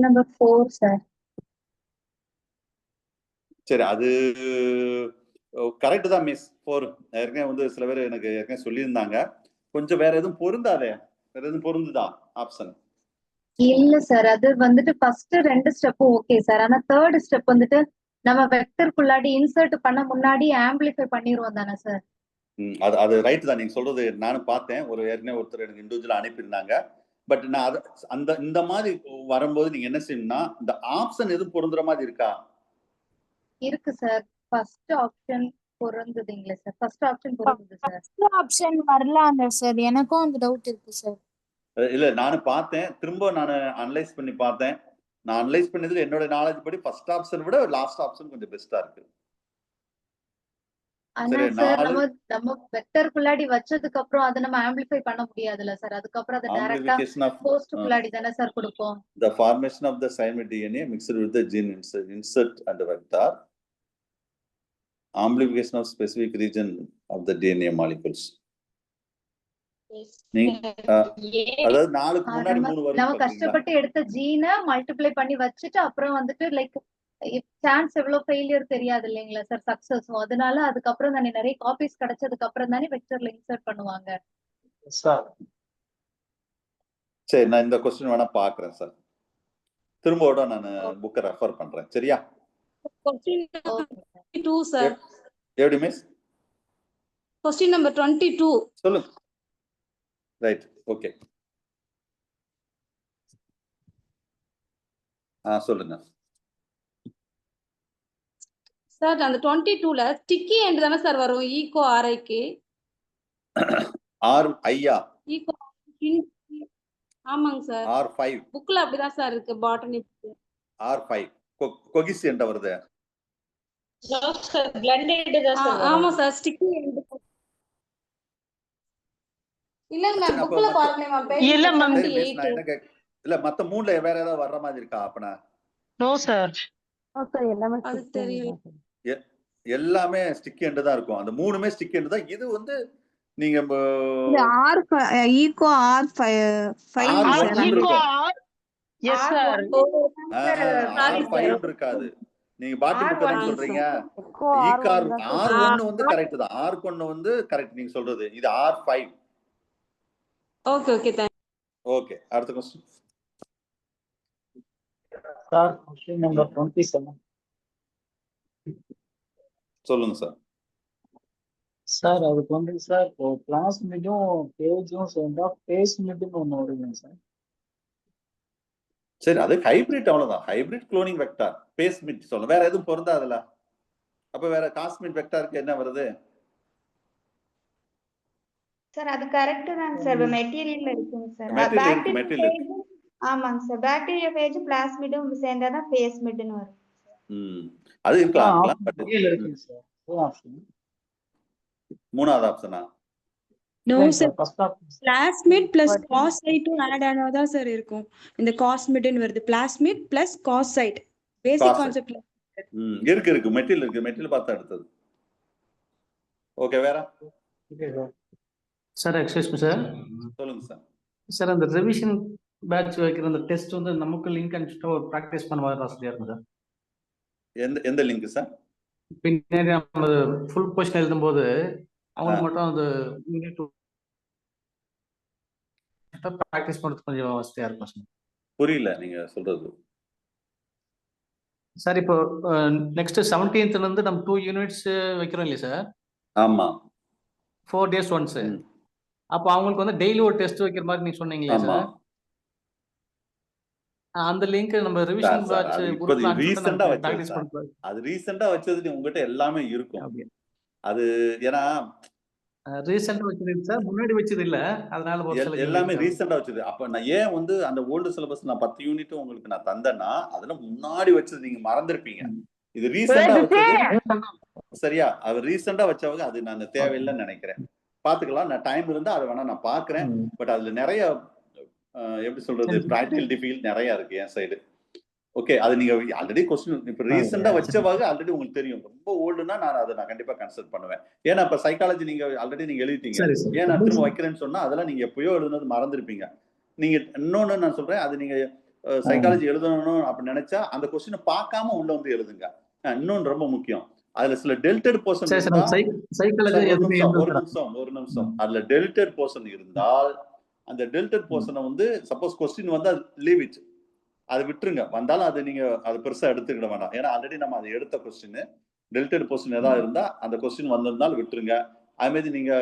Number 4 sir. சரி, அது கரெக்ட் தான் மிஸ். 4 ஏற்கனவே வந்து சில பேர் எனக்கு ஏற்கனவே சொல்லியிருந்தாங்க. கொஞ்சம் வேற எதுவும் பொருந்தாதே? வேற எதுவும் பொருந்துதா ஆப்ஷன்? இல்ல சார். அது வந்துட்டு ஃபர்ஸ்ட் 2 ஸ்டெப்பும் ஓகே சார். ஆனா 3rd ஸ்டெப் வந்துட்டு நம்ம வெக்டருக்குள்ளாடி இன்சர்ட் பண்ண முன்னாடி ஆம்பிளிஃபை பண்ணிருவோம் தானே சார்? அது அது ரைட் தான். நீங்க சொல்றது நானும் பார்த்தேன். ஏற்கனவே ஒருத்தர் எனக்கு இண்டிவிஜுவலா அனுப்பியிருந்தாங்க. பட் நான் இந்த மாதிரி வரும்போது நீங்க என்ன செய்யணும்னா, இந்த ஆப்ஷன் எதுவும் பொருந்துற மாதிரி இருக்கா? இருக்கு சார். ஃபர்ஸ்ட் ஆப்ஷன் பொருந்துதுங்களா சார்? ஃபர்ஸ்ட் ஆப்ஷன் பொருந்துது சார். ஃபர்ஸ்ட் ஆப்ஷன் வரலாம்ல சார். எனக்கும் அந்த டவுட் இருக்கு சார். இல்ல நானும் பார்த்தேன். திரும்ப நானு அனலைஸ் பண்ணி பார்த்தேன். நான் அனலைஸ் பண்ணதுல என்னோட நாலேஜ் படி ஃபர்ஸ்ட் ஆப்ஷன் விட லாஸ்ட் ஆப்ஷன் கொஞ்சம் பெஸ்டா இருக்கு. ஆனா சரி, சார் நாலு நம்ம வெக்டருக்குள்ளாடி வச்சதுக்கு அப்புறம் அத நம்ம ஆம்பிளிஃபை பண்ண முடியாதுல்ல சார். அதுக்கப்புறம் அத டைரக்டா amplification of போஸ்ட்குள்ளாடி தானே சார் கொடுப்போம். the formation of the cymatic DNA mixed with the gene insert and the vector. Amplification of specific region of the DNA molecules. அதாவது 4க்கு முன்னாடி 3 வரும். நம்ம கஷ்டப்பட்டு எடுத்த ஜீனை மல்டிப்ளை பண்ணி வச்சுட்டு அப்புறம் வந்துட்டு லைக் சான்ஸ் எவ்வளவு ஃபெயிலியர் தெரியாது இல்லைங்களா சார், சக்சஸும். அதனால அதுக்கப்புறம் தானே நிறைய காப்பீஸ் கிடைச்சதுக்கு அப்புறம் தானே வெக்டர்ல இன்சர்ட் பண்ணுவாங்க. சரி, நான் இந்த क्वेश्चन வேணா பாக்குறேன் சார். திரும்பவோட நான் புக்கை ரெஃபர் பண்றேன். சரியா? Question 22 sir. எப்படி மிஸ்? Question number 22. சொல்லுங்க. Right, okay. சொல்லுங்க சார். அந்த 22ல ஸ்டிக்கி எண்ட் தானே சார் வரும்? ஈகோ ஆர்ஐக்கு ஆர் ஐயா ஈகோ. ஆமாங்க சார். R5 புக்ல அப்படிதான் சார் இருக்கு. பாட்டனி R5 கோகிசியன்ட் வருது. ஆமா சார். ஸ்டிக்கி எண்ட் இல்லங்க மேம். புக்ல பாருங்க மேம். இல்ல மேம். இல்ல மத்த மூணுல வேற ஏதாவது வர்ற மாதிரி இருக்கா? அப்பனா நோ சார். அது தெரியல. எல்லாமே ஸ்டிக் எண்ட் தான் இருக்கும். அந்த மூணுமே ஸ்டிக் எண்ட் தான். இது வந்து நீங்க ego R5 yes sir. R5 இருக்காது. நீங்க பாட்டி புக் தான் சொல்றீங்க. ஈகார் R1 வந்து கரெக்ட் தான். R1 வந்து கரெக்ட் நீங்க சொல்றது. இது R5. Okay okay thank. Okay, அடுத்த क्वेश्चन சார். Question number 27. சொல்லுங்க சார். சார் அதுக்கு வந்து சார் பிளாஸ்மிடும் பேஜும் சேர்ந்தா பேஸ்மிட்னு ஒன்று வருங்க சார். சரி, அது ஹைபிரிட், அவ்வளவுதான். ஹைபிரிட் குளோனிங் வெக்டார் பேஸ்மிட் சொல்லணும். வேற எதுவும் பொருந்தாதுல? அப்ப வேற காஸ்மிட் வெக்டாருக்கு என்ன வருது சார்? அது கரெக்ட் தாங்க சார். மெட்டீரியல்ல இருக்குங்க சார். மெட்டீரியல். ஆமாங்க சார். பாக்டீரியா பேஜ் பிளாஸ்மிடும் சேர்ந்தாதான் பேஸ்மிட்னு வரும். அது இருக்கலாம். இருக்குங்க சார். மூணாவது ஆப்ஷனா? No sir. First option plasmid plus காசைட்டும் ஆட் ஆனதா சார் இருக்கும். இந்த காஸ்மிட்னு வருது. பிளாஸ்மிட் பிளஸ் காசைட் பேசிக் கான்செப்ட்ல இருக்கு. மெட்டீரியல் இருக்கு. மெட்டீரியல் பார்த்தா எடுத்தது. ஓகே, வேற சார்? Excuse me sir. சொல்லுங்க சார். சார் அந்த ரிவிஷன் பேட்ச் வைக்கிற அந்த டெஸ்ட் வந்து நமக்கு லிங்க் அனுப்பிச்சுட்டா ஒரு ப்ராக்டிஸ் பண்ண மாதிரி வசதியா இருக்கும் சார். எந்த லிங்க் சார்? பின்னாடி நம்ம ஃபுல் கொஸ்டின் எழுதும்போது அவங்களுக்கு மட்டும் அது ப்ராக்டிஸ் பண்ணுறது கொஞ்சம் வசதியா இருக்கும் சார். புரியல நீங்க சொல்றது சார். இப்போ நெக்ஸ்ட் 17th இருந்து நம்ம 2 யூனிட்ஸ் வைக்கிறோம் இல்லையா சார்? ஆமா, 4 days ஒன்ஸ். அப்போ அவங்களுக்கு வந்து டெய்லி ஒரு டெஸ்ட் வைக்கிற மாதிரி நீங்க சொன்னீங்களா சார்? அந்த லிங்க் நம்ம ரிவிஷன் பேட்ச் குரூப்ல ரீசன்ட்டா வச்சது. அது ரீசன்ட்டா வச்சது உங்ககிட்ட எல்லாமே இருக்கும். அது ஏன்னா ரீசன்ட்டா வச்சது சார். முன்னாடி வச்சது இல்ல. அதனால எல்லாமே ரீசன்ட்டா வச்சது. அப்ப நான் ஏன் வந்து அந்த ஓல்டு சிலபஸ் நான் 10 யூனிட் உங்களுக்கு நான் தந்தேன்னா அதுல முன்னாடி வச்சது நீங்க மறந்துருப்பீங்க. இது ரீசன்ட்டா வச்சது. சரியா? அது ரீசன்ட்டா வச்சவங்க அது நான் தேவையில்லைன்னு நினைக்கிறேன். பாத்துக்கலாம். நான் டைம் இருந்தா அதை வேணா நான் பாக்குறேன். பட் அதுல நிறைய எப்படி சொல்றது பிராக்டிகல் டிஃபிகல்ட் நிறைய இருக்கு என் சைடு. ஓகே, அது நீங்க ஆல்ரெடி क्वेश्चन இப்ப ரீசன்ட்டா வச்சவாக ஆல்ரெடி உங்களுக்கு தெரியும். ரொம்ப ஓல்டுனா நான் கண்டிப்பா கன்சிடர் பண்ணுவேன். ஏன்னா இப்ப சைக்காலஜி நீங்க ஆல்ரெடி நீங்க எழுதிட்டீங்க. ஏன் நான் திரும்ப வைக்கிறேன்னு சொன்னா அதெல்லாம் நீங்க எப்பயோ எழுதுனது மறந்துருப்பீங்க. நீங்க இன்னொன்னு நான் சொல்றேன். அது நீங்க சைக்காலஜி எழுதணும் அப்படி நினைச்சா அந்த क्वेश्चन பார்க்காம உள்ள வந்து எழுதுங்க. இன்னொன்னு ரொம்ப முக்கியம். அதுல சில டெல்டட் போர்ஷன் சரி சார், இருந்தா சைக்கிளுக்கு ஒரு எதுவுமே நிமிஷம் ஒரு நிமிஷம் அதுல டெல்டட் போர்ஷன் இருந்தால் அந்த டெல்டட் போர்ஷனை வந்து சப்போஸ் கொஸ்டின் வந்து லீவ் இட், அதை விட்டுருங்க. வந்தாலும் அது நீங்க அது பெருசா எடுத்துக்கிட வேண்டாம். ஏன்னா ஆல்ரெடி நம்ம அதை எடுத்த கொஸ்டின் டெல்டட் போர்ஷன் ஏதாவது இருந்தா அந்த கொஸ்டின் வந்திருந்தாலும் விட்டுருங்க. அது மாதிரி நீங்க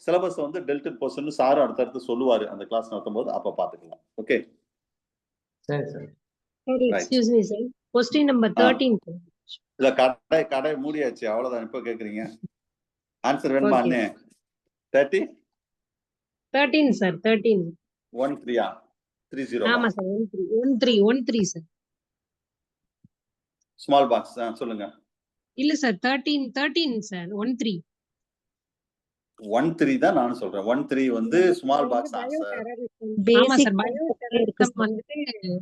சிலபஸ் வந்து டெல்டட் போர்ஷன் சாரும் அடுத்தடுத்து சொல்லுவாரு அந்த கிளாஸ் நடத்தும் போது, அப்ப பாத்துக்கலாம். ஓகே சரி sir. Excuse me, sir. Question number 13. இல்ல கடை மூடியாச்சு, அவ்வளவுதான். இப்ப கேக்குறீங்க ஆன்சர் வேணுமா? Okay. அண்ணே 30 13, sir. 13. 13 30 ஆமா சார். 13, sir. ஸ்மால் பாக்ஸ் சொல்லுங்க. இல்ல சார், 13 சார். 13. 13 தான் நானும் சொல்றேன். 13 வந்து ஸ்மால் பாக்ஸ் ஆன்சர். ஆமா சார். பயோடெரரிசம் வந்துட்டு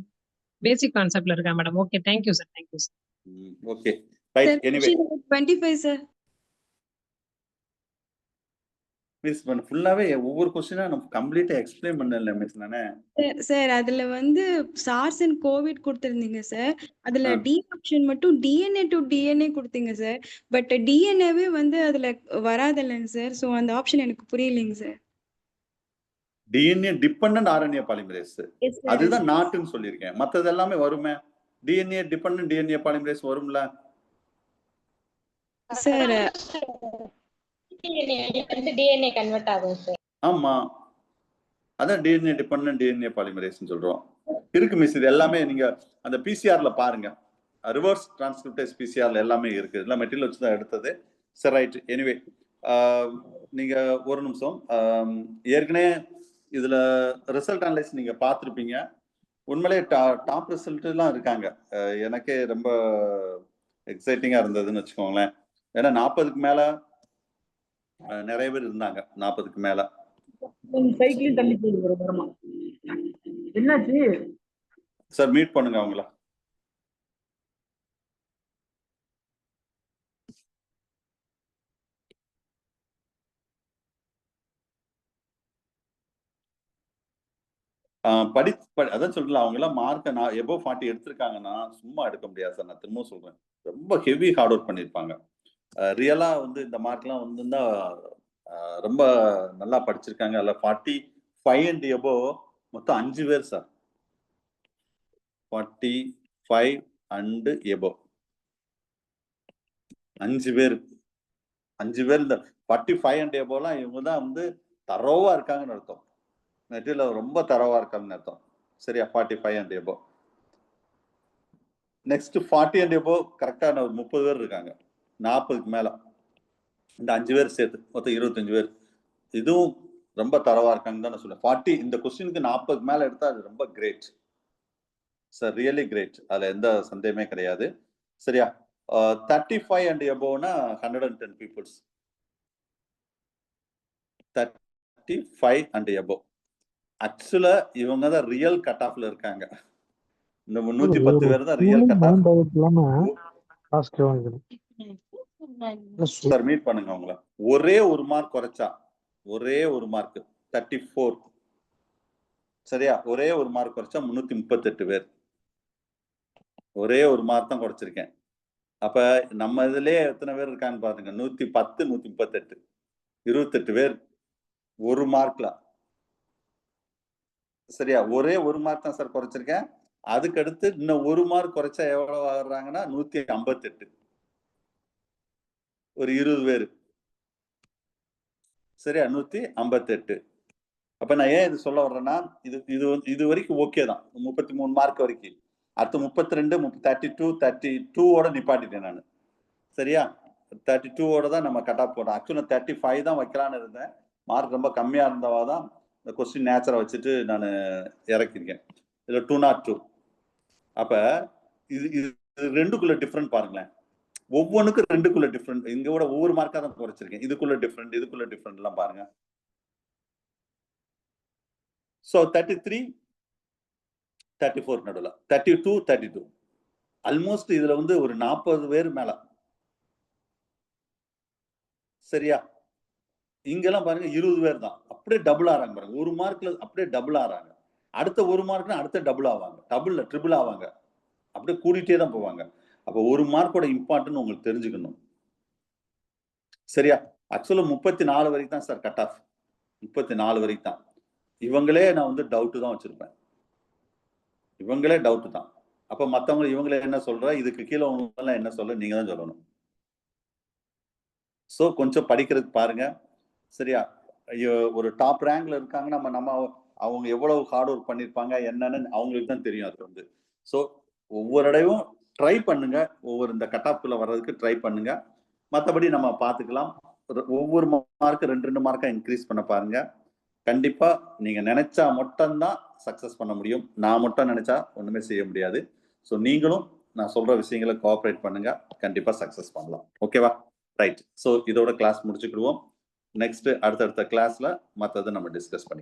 பேசிக் கான்செப்ட்ல இருக்கா madam. Okay, thank you sir. Thank you sir. Okay right. Anyway 25 sir. Miss ஃபுல்லாவே ஒவ்வொரு क्वेश्चनா நம்ம கம்ப்ளீட்டா எக்ஸ்பிளைன் பண்ணல மிஸ் நானே. சார் அதுல வந்து SARS அண்ட் கோவிட் கொடுத்திருந்தீங்க சார். அதுல டி ஆப்ஷன் மட்டும் DNA டு DNA கொடுத்தீங்க சார். பட் டிஎன்ஏவே வந்து அதுல வராதில்லைங்க சார். ஸோ அந்த ஆப்ஷன் எனக்கு புரியலைங்க sir. DNA dependent RNA polymerase அதுதான் நாட்னு சொல்லியிருக்கேன். மற்றது எல்லாமே வருமே. டிஎன்ஏ டிபெண்டன்ட் டிஎன்ஏ பாலிமரேஸ் வரும்ல சார். டிஎன்ஏ கன்வெர்ட் ஆகும் சார். ஆமா, அதான் டிஎன்ஏ டிபெண்டன்ட் டிஎன்ஏ பாலிமரேஸ்னு சொல்றோம். இருக்கு மிஸ், இது எல்லாமே நீங்க அந்த பிசிஆர்ல பாருங்க. ரிவர்ஸ் டிரான்ஸ்கிரிப்டேஸ் பிசிஆர்ல எல்லாமே இருக்கு. இதெல்லாம் மெட்டீரியல் வச்சு தான் எடுத்தது. சரி ரைட். எனிவே நீங்க ஒரு நிமிஷம், ஏற்கனவே இதுல ரிசல்ட் அனலைஸ் நீங்க பார்த்துருப்பீங்க. உண்மையிலே டாப் ரிசல்ட் எல்லாம் இருக்காங்க. எனக்கே ரொம்ப எக்ஸைட்டிங்கா இருந்ததுன்னு வச்சுக்கோங்களேன். ஏன்னா 40க்கு மேல நிறைய பேர் இருந்தாங்க. 40க்கு மேல சைக்கிளிங் தள்ளி போயிடுற வரமா என்னாச்சு சார்? மீட் பண்ணுங்க அவங்கள. அதான் சொல்றேன், அவங்க எல்லாம் மார்க்கை நான் எபோவ் 40 எடுத்திருக்காங்கன்னா சும்மா எடுக்க முடியாது சார். நான் திரும்ப சொல்றேன், ரொம்ப ஹெவி ஹார்ட் ஒர்க் பண்ணியிருப்பாங்க. ரியலா வந்து இந்த மார்க்லாம் வந்துன்னா ரொம்ப நல்லா படிச்சிருக்காங்க. அதில் 45 அண்ட் எபோவ் மொத்தம் 5 பேர் சார். 45 அண்ட் எபோவ் 5 பேர். இந்த 45 அண்ட் எபோவ்லாம் இவங்க தான் வந்து தரோவா இருக்காங்கன்னு அர்த்தம். மெட்டீரியல் ரொம்ப தரவா இருக்காங்கன்னு அர்த்தம். சரியா? 45 and above. Next 40 and above கரெக்டான ஒரு 30 பேர் இருக்காங்க. 40க்கு மேல இந்த 5 பேர் சேர்த்து மொத்தம் 25 பேர். இதுவும் ரொம்ப தரவா இருக்காங்கன்னு தான் நான் சொல்லுவேன். 40 இந்த கொஸ்டினுக்கு 40க்கு மேல எடுத்தா அது ரொம்ப கிரேட் சார், ரியலி கிரேட். அதுல எந்த சந்தேகமே கிடையாது. சரியா? 35 அண்ட் எபோவ்னா 110 பீப்புள்ஸ். 35 அண்ட் எபோவ் ஆக்சுவலா இவங்க தான் ரியல் கட் ஆஃப்ல இருக்காங்க. இந்த 310 பேர் தான் real cut off. Sir meet பண்ணுங்க அவங்கள. ஒரே ஒரு மார்க் குறைச்சா, ஒரே ஒரு மார்க் 34. சரியா? ஒரே ஒரு மார்க் குறைச்சா 338 பேர். ஒரே ஒரு மார்க் தான் குறைச்சிருக்கேன். அப்ப நம்ம இதுலயே எத்தனை பேர் இருக்கான்னு பாருங்க. 110 138 28 பேர் ஒரு மார்க்ல. சரியா? ஒரே ஒரு மார்க் தான் சார் குறைச்சிருக்கேன். அதுக்கு அடுத்து இன்னும் ஒரு மார்க் குறைச்சா எவ்வளவு ஆகுறாங்கன்னா 158. ஒரு 20 பேர். சரியா? 158. அப்ப நான் ஏன் இது சொல்ல வர்றேன்னா, இது வரைக்கும் ஓகே தான். 33 மார்க் வரைக்கும். அடுத்து 32 32ஓட நிப்பாட்டிட்டேன் நான். சரியா? 32ஓட தான் நம்ம கட் ஆஃப் போட்டோம். ஆக்சுவலா 35 தான் வைக்கலான்னு இருந்தேன். மார்க் ரொம்ப கம்மியா இருந்தவா தான் இந்த கொஸ்டின் நேச்சரை வச்சுட்டு நான் இறக்கிருக்கேன். இதுல 202. அப்ப இது ரெண்டுக்குள்ள டிஃபரெண்ட் பாருங்களேன். ஒவ்வொன்றுக்கும் ரெண்டுக்குள்ள டிஃபரெண்ட். இங்க கூட ஒவ்வொரு மார்க்கா தான் குறைச்சிருக்கேன். இதுக்குள்ள டிஃபரெண்ட் எல்லாம் பாருங்க. சோ 33 34 நடுவில் 32 ஆல்மோஸ்ட் இதுல வந்து ஒரு 40 பேர் மேல. சரியா? இங்கெல்லாம் பாருங்க 20 பேர் தான். அப்படியே டபுள் ஆறாங்க பாருங்க. ஒரு மார்க்ல அப்படியே டபுள் ஆறாங்க. அடுத்த ஒரு மார்க்னா அடுத்த டபுள் ஆவாங்க. டபுள்ல ட்ரிபிள் ஆவாங்க. அப்படியே கூடிட்டே தான் போவாங்க. அப்ப ஒரு மார்க்கோட இம்பார்ட்டன்ட் உங்களுக்கு தெரிஞ்சுக்கணும். சரியா? ஆக்சுவலா 34 வரைக்கும் தான் சார் கட் ஆஃப். 34 வரைக்கும் தான். இவங்களே நான் வந்து டவுட் தான் வச்சிருப்பேன். இவங்களே டவுட் தான். அப்ப மத்தவங்க இவங்களே என்ன சொல்ற, இதுக்கு கீழே உங்களெல்லாம் என்ன சொல்ல நீங்க தான் சொல்லணும். சோ கொஞ்சம் படிக்கிறதுக்கு பாருங்க. சரியா? ஐயோ, ஒரு டாப் ரேங்க்ல இருக்காங்க, நம்ம அவங்க எவ்வளவு ஹார்ட் ஒர்க் பண்ணிருப்பாங்க என்னன்னு அவங்களுக்கு தான் தெரியும். அது வந்து சோ ஒவ்வொரு இடையும் ட்ரை பண்ணுங்க. ஒவ்வொரு இந்த கட் ஆஃப்ல வர்றதுக்கு ட்ரை பண்ணுங்க. மத்தபடி நம்ம பாத்துக்கலாம். ஒவ்வொரு மார்க் 2 மார்க்கா இன்க்ரீஸ் பண்ண பாருங்க. கண்டிப்பா நீங்க நினைச்சா மட்டும்தான் சக்சஸ் பண்ண முடியும். நான் மட்டும் நினைச்சா ஒண்ணுமே செய்ய முடியாது. சோ நீங்களும் நான் சொல்ற விஷயங்களை கோஆபரேட் பண்ணுங்க. கண்டிப்பா சக்சஸ் பண்ணலாம். ஓகேவா? ரைட். சோ இதோட கிளாஸ் முடிச்சுக்கிடுவோம். நெக்ஸ்ட் அடுத்தடுத்த கிளாஸ்ல மத்ததை நம்ம டிஸ்கஸ் பண்ணிக்கலாம்.